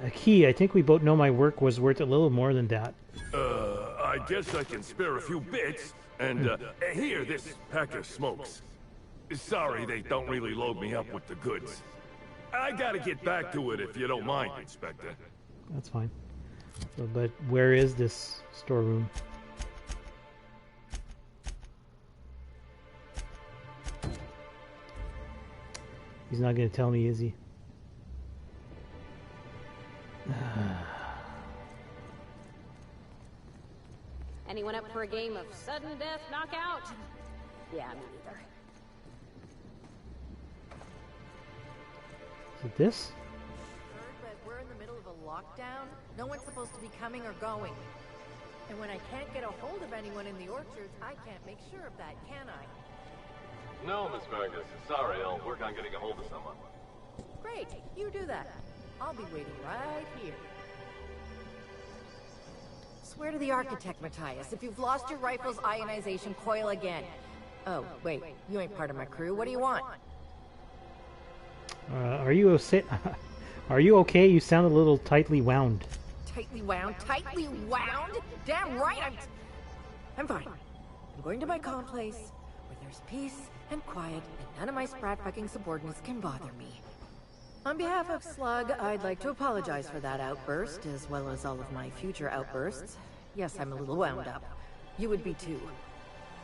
A key, I think we both know my work was worth a little more than that. I guess I can spare a few bits. And, here, this pack of smokes. Sorry, they don't really load me up with the goods. I gotta get back to it if you don't mind, Inspector. That's fine. So, but where is this storeroom? He's not gonna tell me, is he? Anyone up for a game of sudden death knockout? Yeah, me neither. Is it this? Heard, but we're in the middle of a lockdown. No one's supposed to be coming or going. And when I can't get a hold of anyone in the orchards, I can't make sure of that, can I? No, Miss Vargas. Sorry, I'll work on getting a hold of someone. Great, you do that. I'll be waiting right here. Swear to the architect, Matthias. If you've lost your rifle's ionization, coil again. Oh, wait, you ain't part of my crew. What do you want? Are you okay? You sound a little tightly wound. Tightly wound? Tightly wound? Damn right, I'm fine. I'm going to my comm place, where there's peace and quiet, and none of my sprat-fucking subordinates can bother me. On behalf of Slug, I'd like to apologize for that outburst, as well as all of my future outbursts. Yes, I'm a little wound up. You would be too.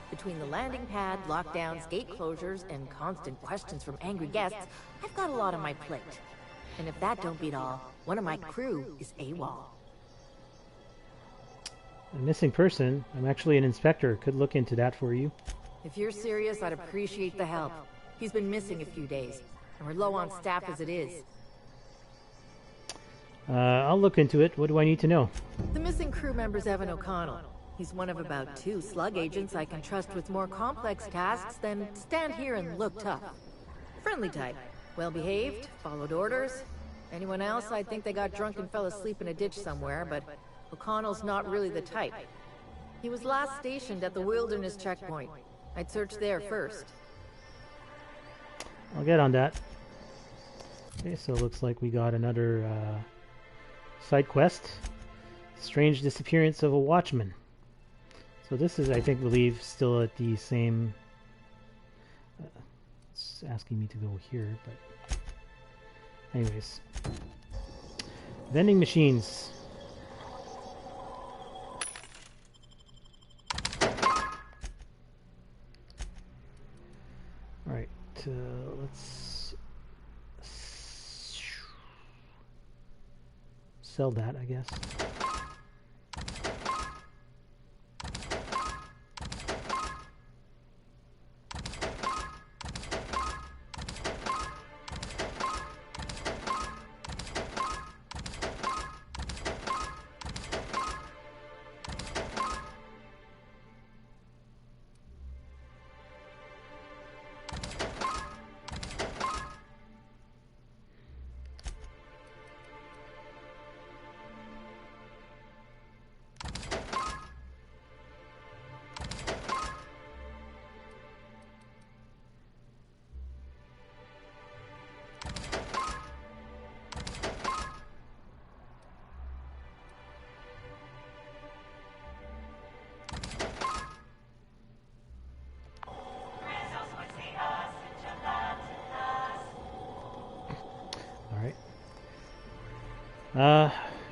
Between the landing pad, lockdowns, gate closures, and constant questions from angry guests, I've got a lot on my plate. And if that don't beat all, one of my crew is AWOL. A missing person? I'm actually an inspector. Could look into that for you. If you're serious, I'd appreciate the help. He's been missing a few days, and we're low on staff as it is. I'll look into it. What do I need to know? The missing crew member's Evan O'Connell. He's one of about 2 Slug agents I can trust with more complex tasks than stand here and look tough. Friendly type. Well-behaved, followed orders. Anyone else, I'd think they got drunk and fell asleep in a ditch somewhere, but O'Connell's not really the type. He was last stationed at the Wilderness checkpoint. I'd search there first. I'll get on that. Okay, so it looks like we got another side quest. Strange disappearance of a watchman. So this is, I think, believe still at the same... it's asking me to go here, but... anyways. Vending machines. Alright, let's... sell that, I guess.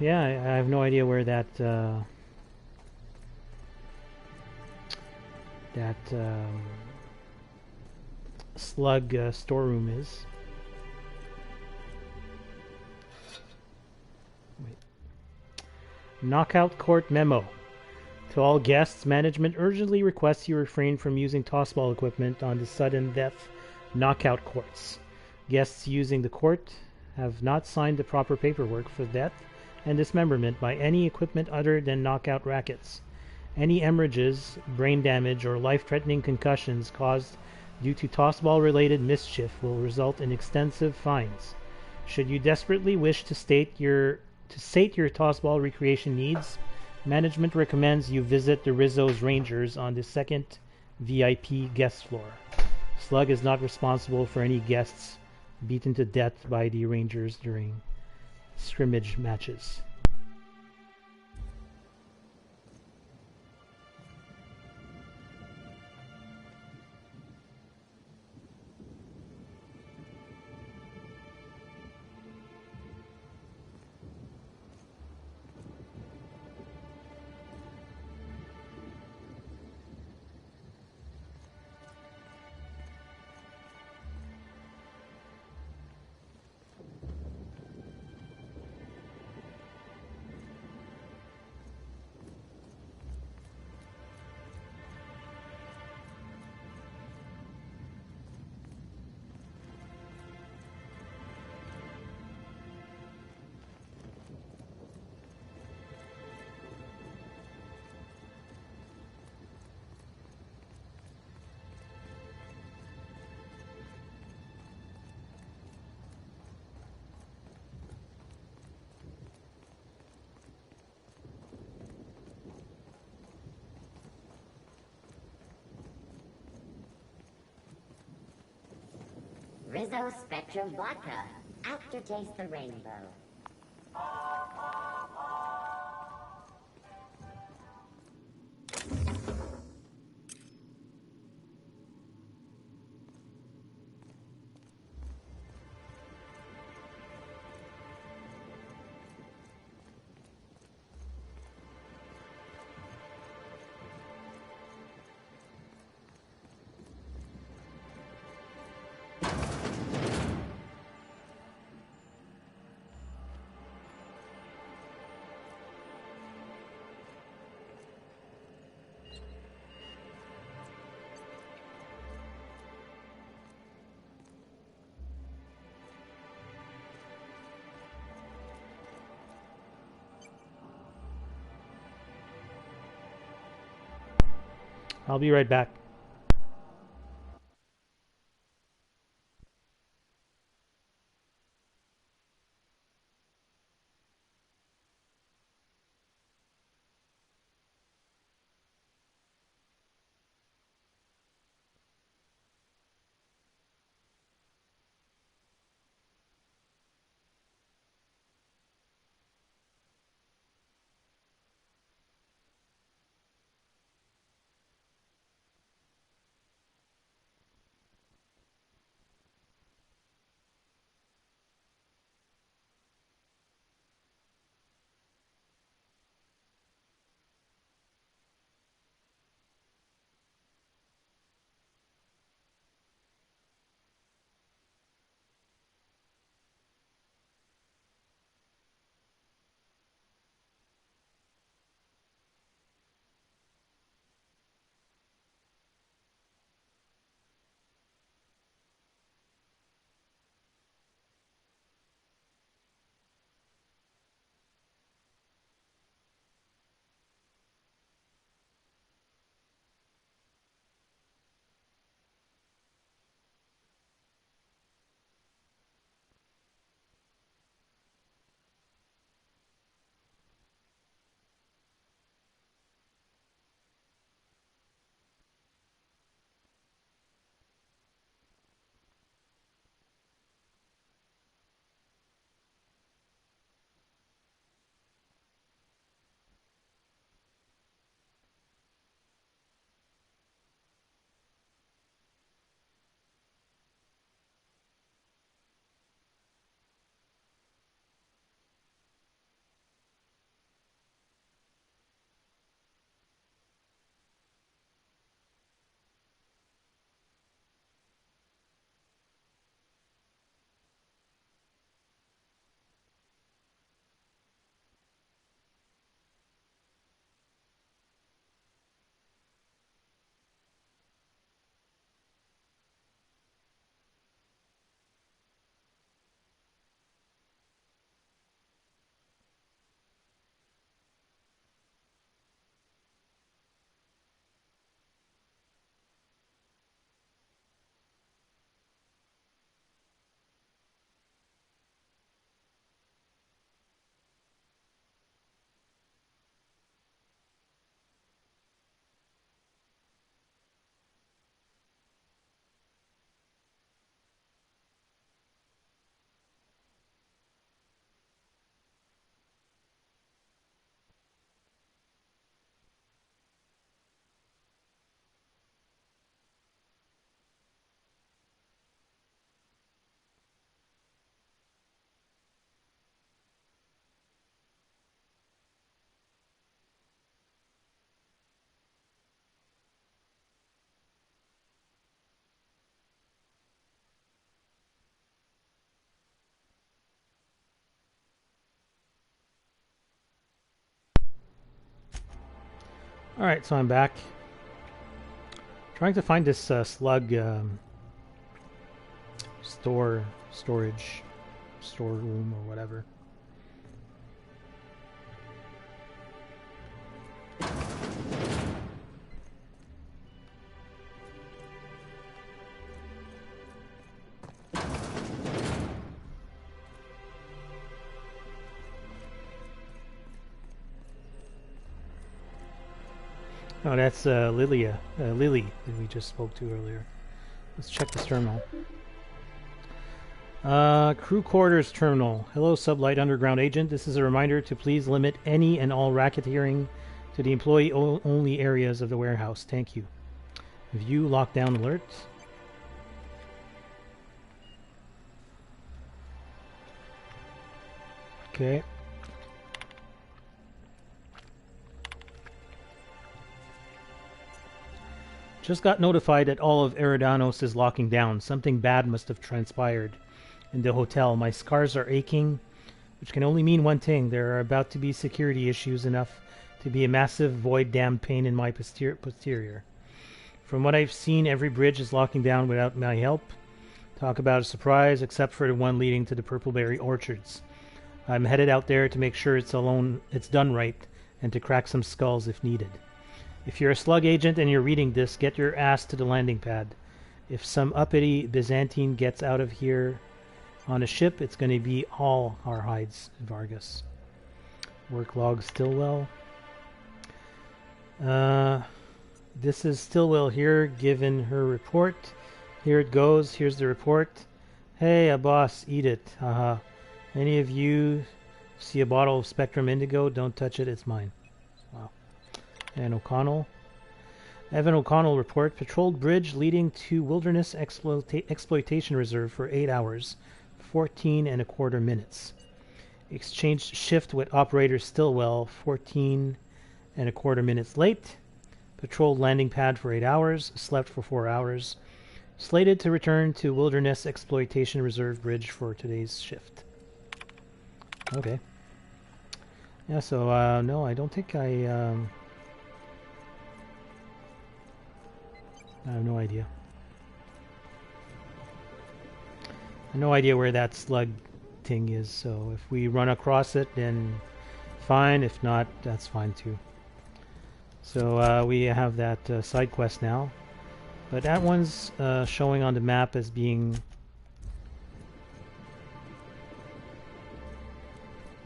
Yeah, I have no idea where that slug storeroom is. Wait. Knockout court memo. To all guests, management urgently requests you refrain from using tossball equipment on the sudden death knockout courts. Guests using the court have not signed the proper paperwork for death and dismemberment by any equipment other than knockout rackets. Any hemorrhages, brain damage, or life-threatening concussions caused due to tossball-related mischief will result in extensive fines. Should you desperately wish to sate your tossball recreation needs, management recommends you visit the Rizzo's Rangers on the second VIP guest floor. Slug is not responsible for any guests beaten to death by the Rangers during scrimmage matches. Rizzo Spectrum Vodka. Aftertaste the rainbow. I'll be right back. Alright, so I'm back. Trying to find this slug storage storeroom or whatever. Oh, that's Lily that we just spoke to earlier. Let's check this terminal. Crew quarters terminal. Hello, Sublight Underground Agent. This is a reminder to please limit any and all racketeering to the employee-only areas of the warehouse. Thank you. View lockdown alert. Okay. Just got notified that all of Eridanos is locking down. Something bad must have transpired in the hotel. My scars are aching, which can only mean one thing. There are about to be security issues enough to be a massive void-damned pain in my posterior. From what I've seen, every bridge is locking down without my help. Talk about a surprise, except for the one leading to the Purpleberry Orchards. I'm headed out there to make sure it's done right, and to crack some skulls if needed. If you're a slug agent and you're reading this, get your ass to the landing pad. If some uppity Byzantine gets out of here on a ship, it's going to be all our hides, Vargas. Work log Stillwell. This is Stillwell here, given her report. Here it goes. Here's the report. Hey, boss, eat it. Haha. Any of you see a bottle of Spectrum Indigo? Don't touch it. It's mine. Wow. And O'Connell. Evan O'Connell report. Patrolled bridge leading to Wilderness Exploitation Reserve for 8 hours. 14.25 minutes. Exchanged shift with operator Stillwell. 14.25 minutes late. Patrolled landing pad for 8 hours. Slept for 4 hours. Slated to return to Wilderness Exploitation Reserve Bridge for today's shift. Okay. Yeah, so, no, I don't think I have no idea. I have no idea where that slug thing is, so if we run across it, then fine. If not, that's fine too. So, we have that side quest now. But that one's showing on the map as being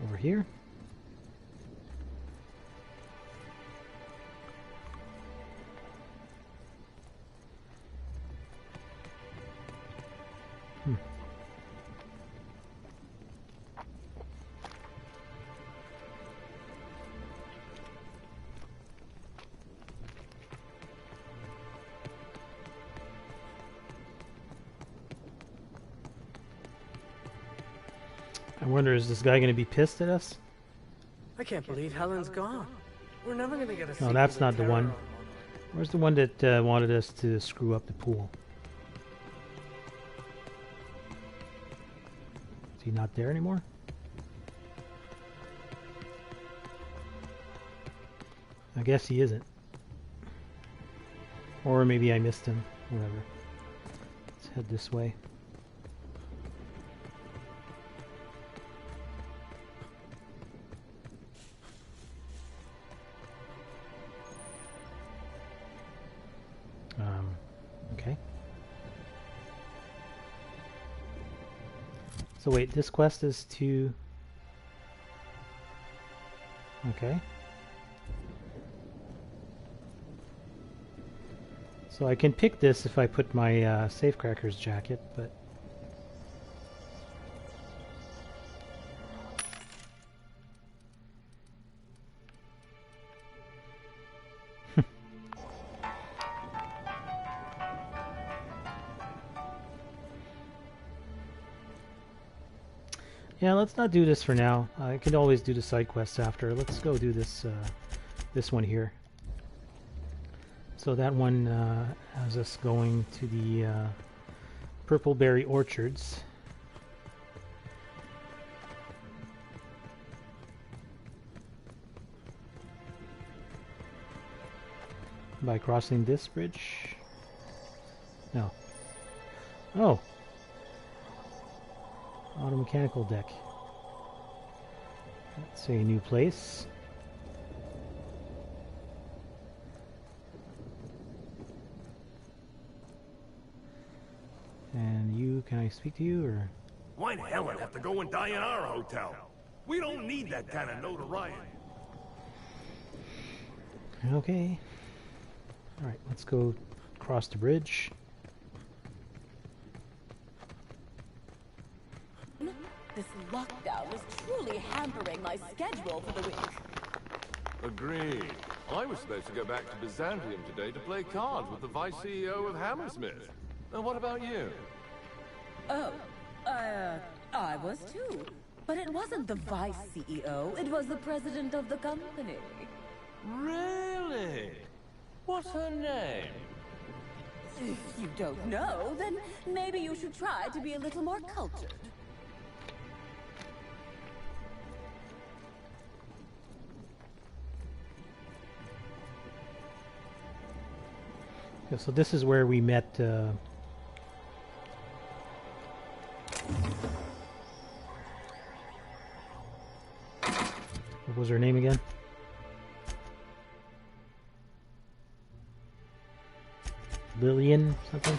over here. I wonder, is this guy going to be pissed at us? I can't believe Helen's gone. We're never gonna get a No, that's not the one. Where's the one that wanted us to screw up the pool? Is he not there anymore? I guess he isn't. Or maybe I missed him. Whatever. Let's head this way. Okay. So wait, this quest is to... Okay. So I can pick this if I put my Safecracker's jacket, but... Yeah, let's not do this for now. I can always do the side quests after. Let's go do this this one here. So that one has us going to the Purpleberry Orchards. By crossing this bridge? No. Oh! Automechanical deck. Let's say a new place. And you, can I speak to you, or? Why'd Helen have to go and die in our hotel? We don't need that kind of notoriety. Okay. Alright, let's go across the bridge. This lockdown is truly hampering my schedule for the week. Agreed. I was supposed to go back to Byzantium today to play cards with the Vice CEO of Hammersmith. And what about you? Oh, I was too. But it wasn't the Vice CEO, it was the president of the company. Really? What's her name? If you don't know, then maybe you should try to be a little more cultured. Yeah, so this is where we met what was her name again? Lillian something.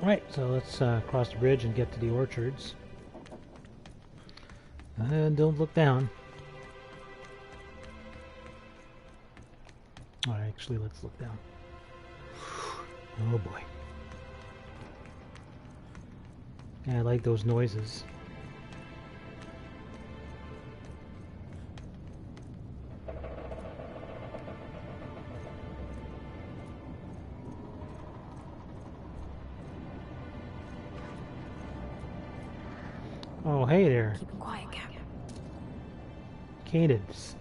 Alright, so let's cross the bridge and get to the orchards. And don't look down. Alright, actually, let's look down. Oh boy. Yeah, I like those noises. Oh, hey there. Keep it quiet, Cap. Canids.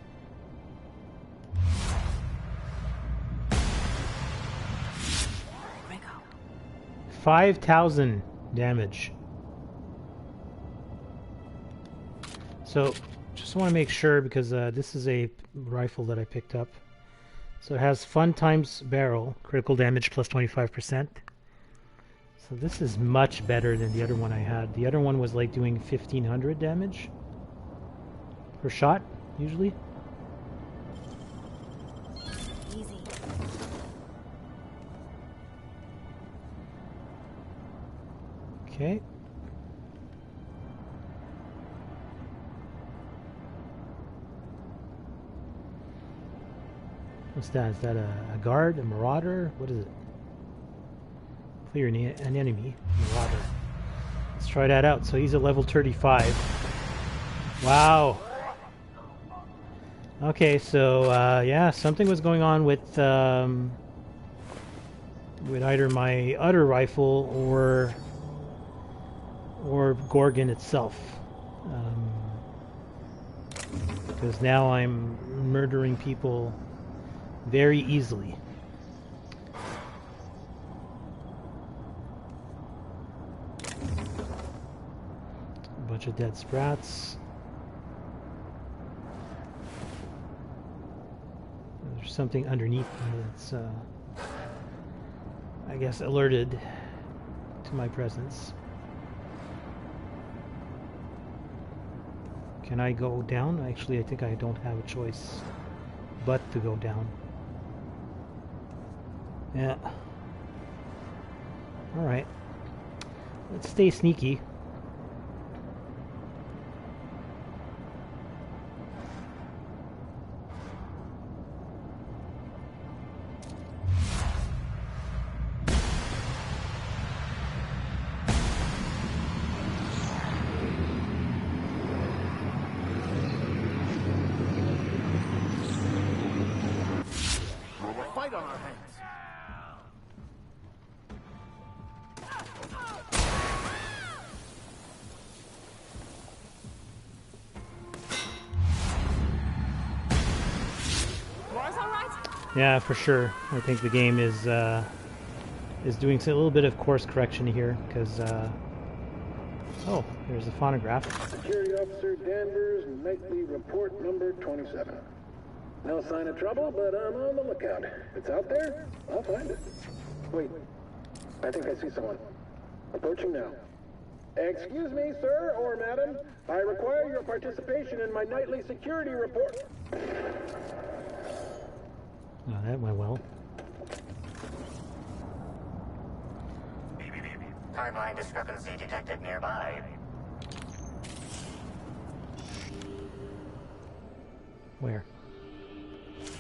Here we go. 5,000 damage. So, just want to make sure because this is a rifle that I picked up. So it has fun times barrel, critical damage plus 25%. So this is much better than the other one I had. The other one was like doing 1,500 damage per shot, usually. Easy. Okay. What's that? Is that a guard? A marauder? What is it? Clear an enemy. Marauder. Let's try that out. So he's a level 35. Wow. Okay, so yeah, something was going on with either my other rifle or Gorgon itself. Because now I'm murdering people very easily. A bunch of dead sprats. There's something underneath me that's, I guess, alerted to my presence. Can I go down? Actually, I think I don't have a choice but to go down. Yeah. Alright. Let's stay sneaky. Fight on our hands. Yeah, for sure. I think the game is doing a little bit of course correction here because oh, there's a phonograph. Security Officer Danvers, nightly report number 27. No sign of trouble, but I'm on the lookout. It's out there, I'll find it. Wait, I think I see someone. Approaching now. Excuse me, sir or madam. I require your participation in my nightly security report. Oh, that went well. Timeline discrepancy detected nearby. Where?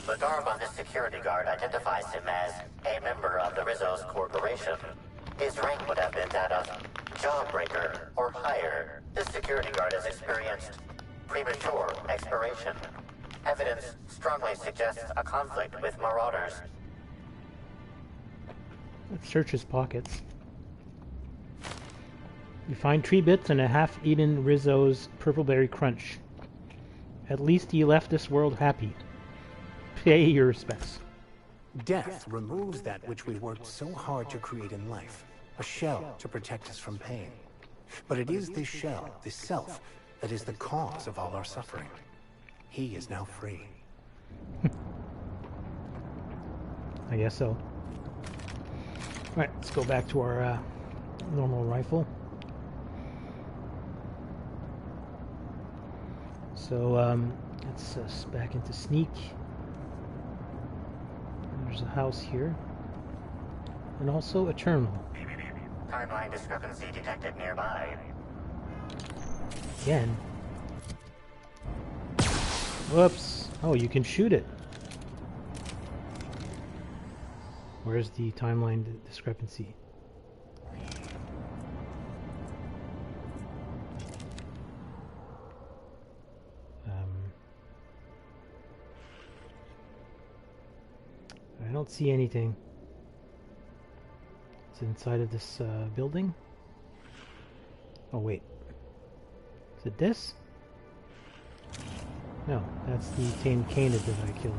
The garb on this security guard identifies him as a member of the Rizzo's corporation. His rank would have been that of Jawbreaker or higher. This security guard has experienced premature expiration. Evidence strongly suggests a conflict with marauders. Let's search his pockets. You find 3 bits and a half-eaten Rizzo's Purpleberry Crunch. At least he left this world happy. Pay your respects. Death removes that which we worked so hard to create in life. A shell to protect us from pain. But it is this shell, this self, that is the cause of all our suffering. He is now free. I guess so. Alright, let's go back to our normal rifle. So, let's back into sneak. there's a house here. And also a terminal. Timeline discrepancy detected nearby. Again. Whoops. Oh, you can shoot it. Where's the timeline discrepancy? I don't see anything. It's inside of this building. Oh wait. Is it this? No, that's the tamed canid that I killed.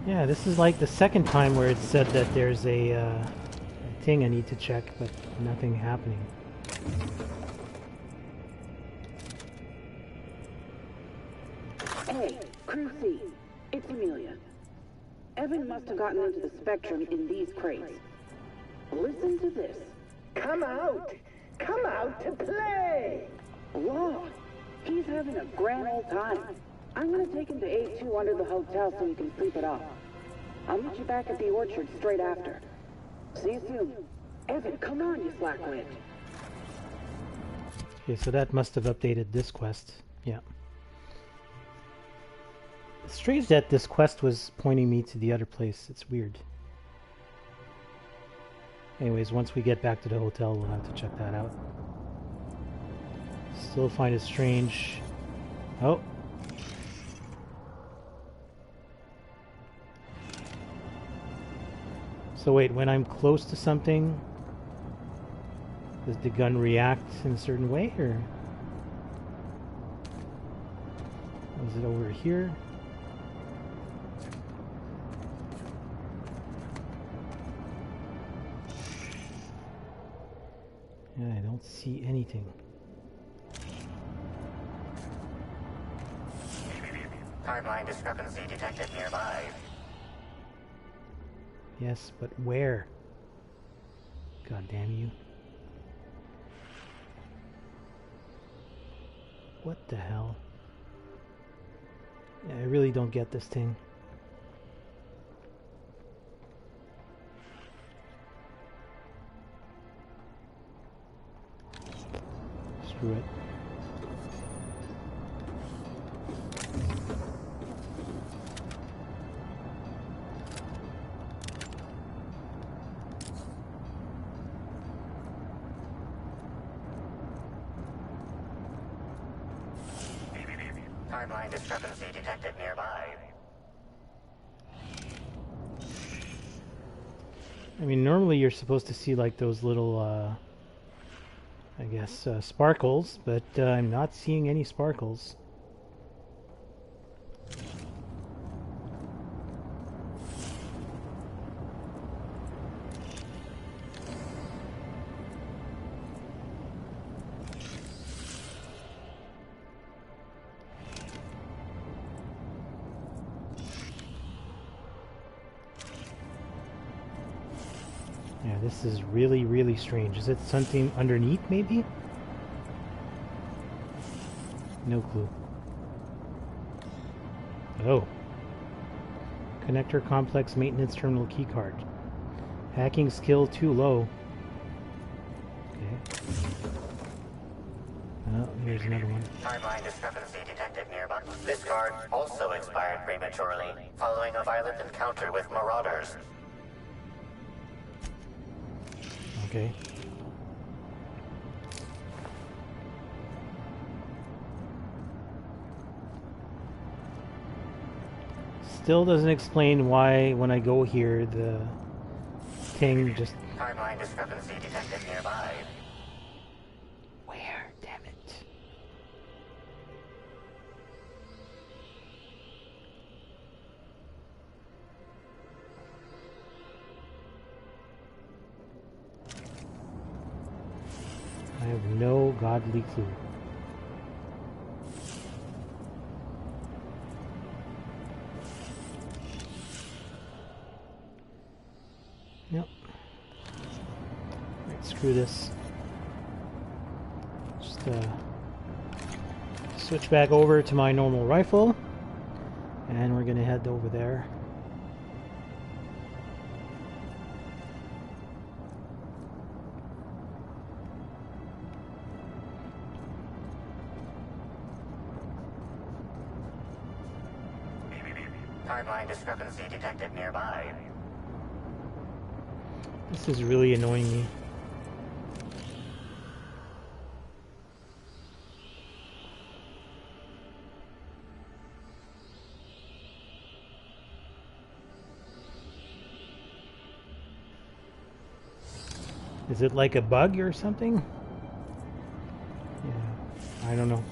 Yeah, this is like the second time where it said that there's a thing I need to check, but nothing happening. Hey, Crew C, it's Amelia. Evan must have gotten into the Spectrum in these crates. Listen to this. Come out! Come out to play! Whoa, he's having a grand old time. I'm gonna take him to A2 under the hotel so he can sleep it off. I'll meet you back at the orchard straight after. See you soon. Evan, come on, you slackwit. Okay, so that must have updated this quest. Yeah. It's strange that this quest was pointing me to the other place. It's weird. Anyways, once we get back to the hotel, we'll have to check that out. Still find it strange. Oh. So wait, when I'm close to something, does the gun react in a certain way, or is it over here? Yeah, I don't see anything. Timeline discrepancy detected nearby. Yes, but where? God damn you. What the hell? Yeah, I really don't get this thing. Screw it. Timeline discrepancy detected nearby. I mean, normally you're supposed to see like those little, I guess, sparkles, but I'm not seeing any sparkles. Yeah, this is really, really strange. Is it something underneath, maybe? No clue. Oh. Connector complex maintenance terminal keycard. Hacking skill too low. Okay. Oh, here's another one. Timeline discrepancy detected nearby. This card also expired prematurely, following a violent encounter with marauders. Okay. Still doesn't explain why when I go here the thing just... Timeline discrepancy detected nearby. Where? Damn it. I have no godly clue. Yep. Alright, screw this. Just switch back over to my normal rifle, and we're gonna head over there. Timeline discrepancy detected nearby. This is really annoying me. Is it like a bug or something? Yeah, I don't know.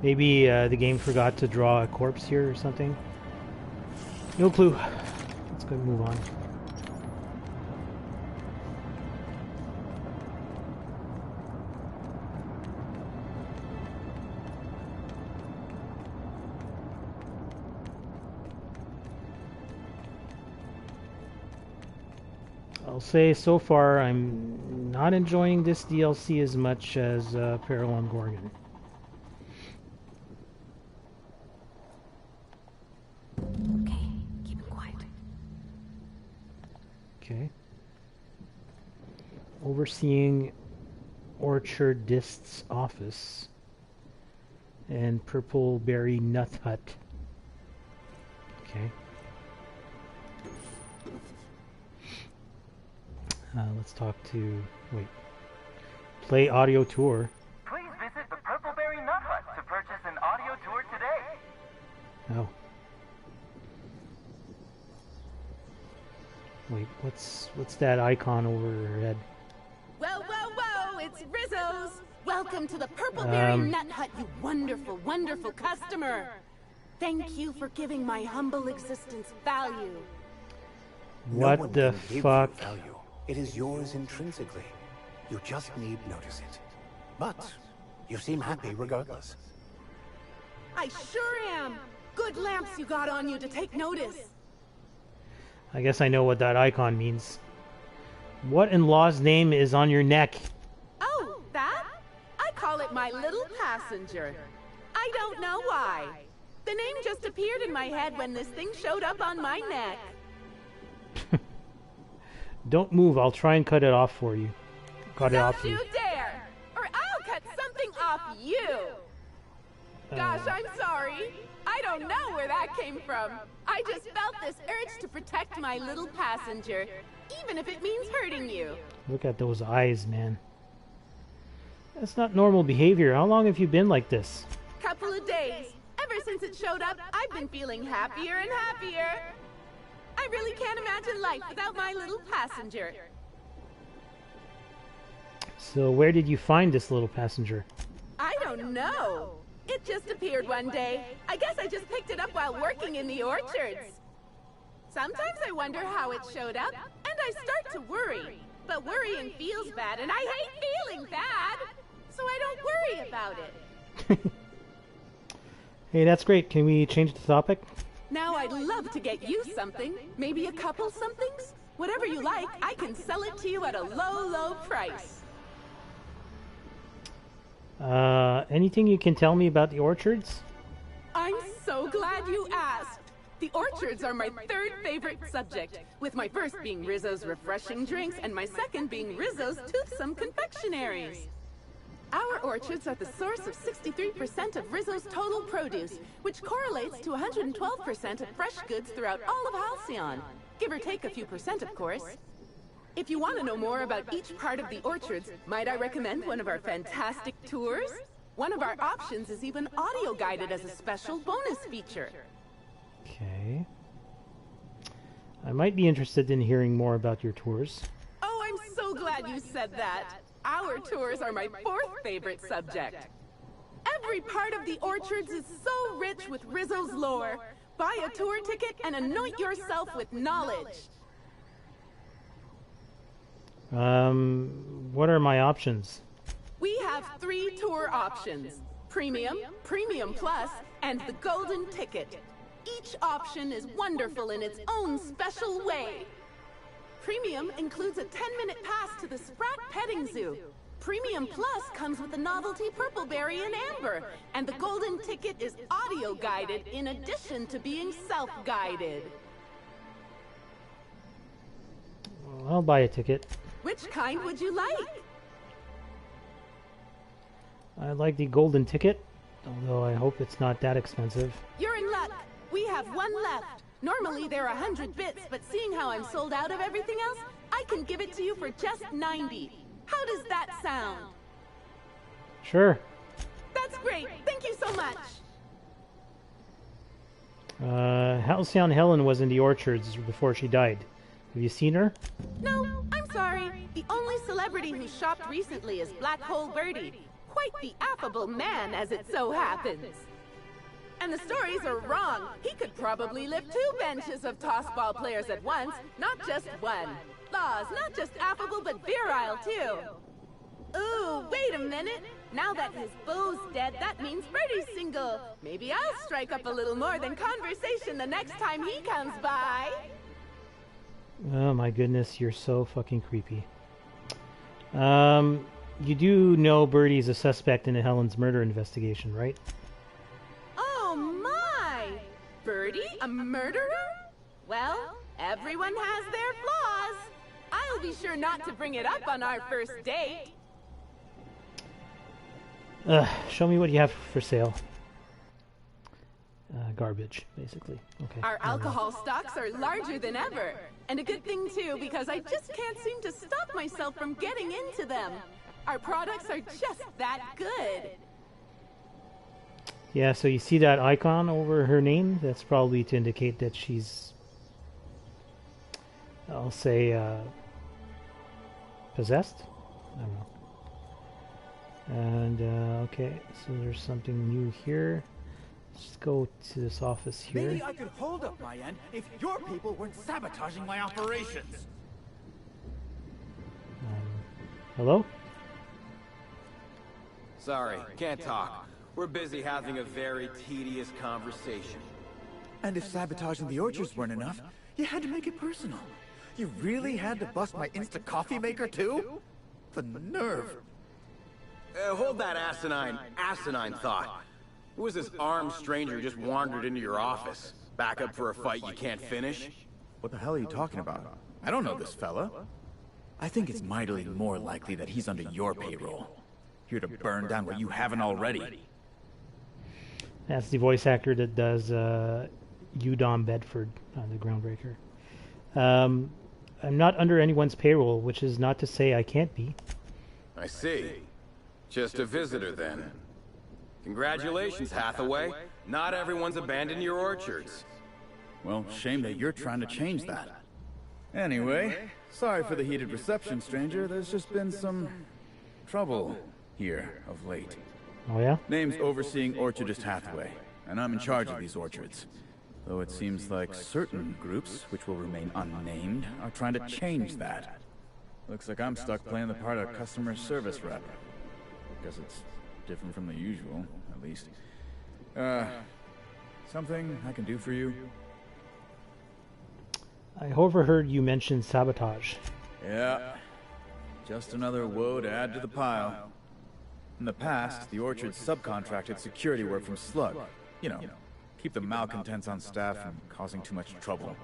Maybe the game forgot to draw a corpse here or something. No clue. Let's go move on. I'll say so far I'm not enjoying this DLC as much as Peril on Gorgon. Okay, keep it quiet. Okay. Overseeing Orchardist's office and Purple Berry Nut Hut. Okay. Let's talk to... wait. Play audio tour. Please visit the Purpleberry Nut Hut to purchase an audio tour today. Oh. Wait, what's that icon over her head? Whoa, whoa, whoa! It's Rizzo's! Welcome to the Purpleberry Nut Hut, you wonderful, wonderful customer! Thank you for giving my humble existence value. What the fuck? It is yours intrinsically. You just need notice it. But you seem happy regardless. I sure am! Good lamps you got on you to take notice. I guess I know what that icon means. What in law's name is on your neck? Oh, that? I call it my little passenger. I don't know why. The name just appeared in my head when this thing showed up on my neck. Don't move, I'll try and cut it off for you. Cut it off Don't you. you dare! Or I'll cut something off you! Gosh, I'm sorry. I don't know where that came from. I just felt this urge to protect my little passenger, even if it means hurting you. Look at those eyes, man. That's not normal behavior. How long have you been like this? Couple of days. Ever since it showed up, I've been feeling happier and happier. I really can't imagine life without my little passenger. So where did you find this little passenger? I don't know. It just appeared one day. I guess I just picked it up while working in the orchards. Sometimes I wonder how it showed up, and I start to worry. But worrying feels bad, and I hate feeling bad. So I don't worry about it. Hey, that's great. Can we change the topic? Now I'd love to get you something. Maybe a couple somethings? Whatever you like, I can sell it to you at a low, low price. Anything you can tell me about the orchards? I'm so glad you asked. The orchards are my third favorite subject, with my first being Rizzo's refreshing drinks and my second being Rizzo's toothsome confectionaries. Our orchards are the source of 63% of Rizzo's total produce, which correlates to 112% of fresh goods throughout all of Halcyon. Give or take a few percent, of course. If you want to know more about each part of the orchards, might I recommend one of our fantastic tours? One of our options is even audio-guided as a special bonus feature. Okay. I might be interested in hearing more about your tours. Oh, I'm so glad you said that. Our tours are my fourth favorite subject. Every part of the orchards is so rich with Rizzo's lore. Buy a tour ticket and anoint yourself with knowledge. What are my options? We have 3 tour options: Premium, Premium Plus, and the Golden Ticket. Each option is wonderful in its own special way. Premium includes a 10-minute pass to the Sprat Petting Zoo. Premium Plus comes with the novelty Purpleberry and Amber, and the golden ticket is audio-guided in addition to being self-guided. I'll buy a ticket. Which kind would you like? I like the golden ticket, although I hope it's not that expensive. You're in luck. We have one left. Normally they're 100 bits, but seeing how I'm sold out of everything else, I can give it to you for just 90. How does that sound? Sure. That's great. Thank you so much. Halcyon Helen was in the orchards before she died. Have you seen her? No, I'm sorry. The only celebrity who shopped recently is Black Hole Birdie. Quite the affable man, as it so happens. And the stories are wrong. He could probably lift 2 benches of tossball players at once, not just one. Laws, not just affable, but virile, too. Ooh, wait a minute. Now that his beau's dead, that means Birdie's single. Maybe I'll strike up a little more than conversation the next time he comes by. Oh my goodness, you're so fucking creepy. You do know Birdie's a suspect in Helen's murder investigation, right? Oh my! Birdie, a murderer? Well, everyone has their flaws. I'll be sure not to bring it up on our first date. Show me what you have for sale. Garbage, basically. Okay. Our alcohol stocks are larger than ever. And a good thing, too, because I just can't seem to stop myself from getting into them. Our products are just that good. Yeah, so you see that icon over her name? That's probably to indicate that she's, I'll say, possessed? I don't know. And, okay, so there's something new here. Let's go to this office here. Maybe I could hold up my end if your people weren't sabotaging my operations. Hello? Sorry, can't talk. We're busy having a very tedious conversation. And if sabotaging the orchards weren't enough, you had to make it personal. You really had to bust my instant coffee maker too? The nerve. Hold that asinine thought. Who was this armed stranger who just wandered into your office? Back up for a fight you can't finish? What the hell are you talking about? I don't know this fella. I think it's mightily more likely that he's under your payroll. Here to burn down what you haven't already. That's the voice actor that does Udom Bedford on the Groundbreaker. I'm not under anyone's payroll, which is not to say I can't be. I see. Just a visitor, then. Congratulations, Hathaway. Not everyone's abandoned your orchards. Well, shame that you're trying to change that. Anyway, sorry for the heated reception, stranger. There's just been some trouble here of late. Oh yeah? Name's Overseeing Orchardist Hathaway, and I'm in charge of these orchards. Though it seems like certain groups, which will remain unnamed, are trying to change that. Looks like I'm stuck playing the part of customer service rep. Guess it's different from the usual, at least. Something I can do for you? I overheard you mention sabotage. Yeah. Just another woe to add to the pile. In the past, the orchard subcontracted security work from Slug. You know, keep the malcontents on staff from causing too much trouble.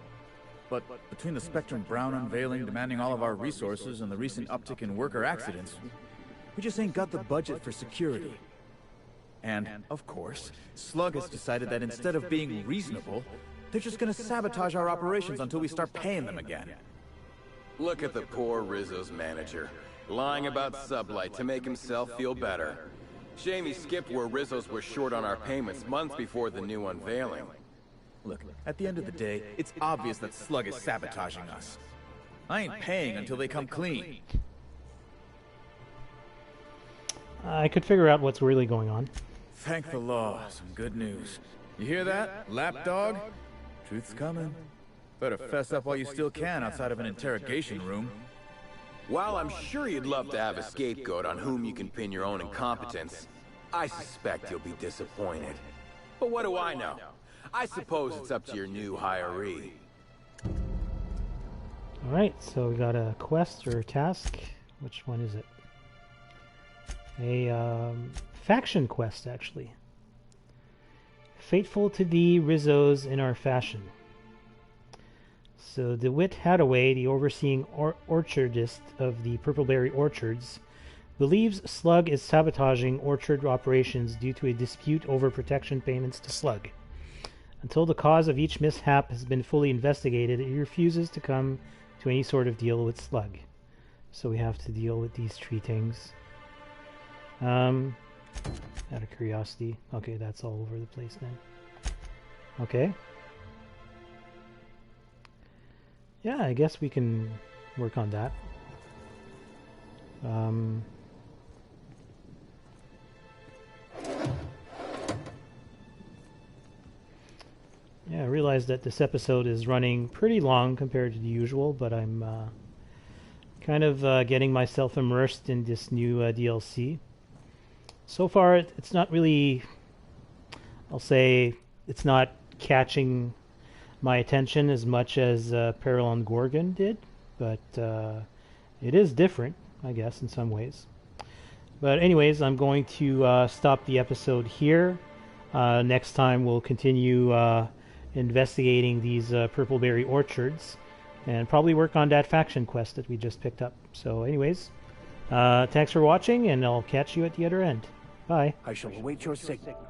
But between the Spectrum Brown unveiling demanding all of our resources and the recent uptick in worker accidents, we just ain't got the budget for security. And, of course, Slug has decided that instead of being reasonable, they're just gonna sabotage our operations until we start paying them again. Look at the poor Rizzo's manager, lying about Sublight to make himself feel better. Shame he skipped where Rizzo's were short on our payments months before the new unveiling. Look, at the end of the day, it's obvious that Slug is sabotaging us. I ain't paying until they come clean. I could figure out what's really going on. Thank the law, some good news. You hear that, lapdog? Truth's coming. Better fess up while you still can outside of an interrogation room. While I'm sure you'd love to have a scapegoat on whom you can pin your own incompetence, I suspect you'll be disappointed. But what do I know? I suppose it's up to your new hiree. Alright, so we got a quest or a task. Which one is it? A faction quest, actually. Faithful to thee, Rizzo's in our fashion. So DeWitt Hadaway, the overseeing orchardist of the Purpleberry Orchards, believes Slug is sabotaging orchard operations due to a dispute over protection payments to Slug. Until the cause of each mishap has been fully investigated, he refuses to come to any sort of deal with Slug. So we have to deal with these three things. Out of curiosity. Okay, that's all over the place then. Okay. Yeah, I guess we can work on that. Yeah, I realize that this episode is running pretty long compared to the usual, but I'm kind of getting myself immersed in this new DLC. So far, it's not really, I'll say, it's not catching my attention as much as Peril on Gorgon did, but it is different, I guess, in some ways. But anyways, I'm going to stop the episode here. Next time we'll continue investigating these Purpleberry Orchards and probably work on that faction quest that we just picked up. So anyways, thanks for watching, and I'll catch you at the other end. Bye. I shall await your signal.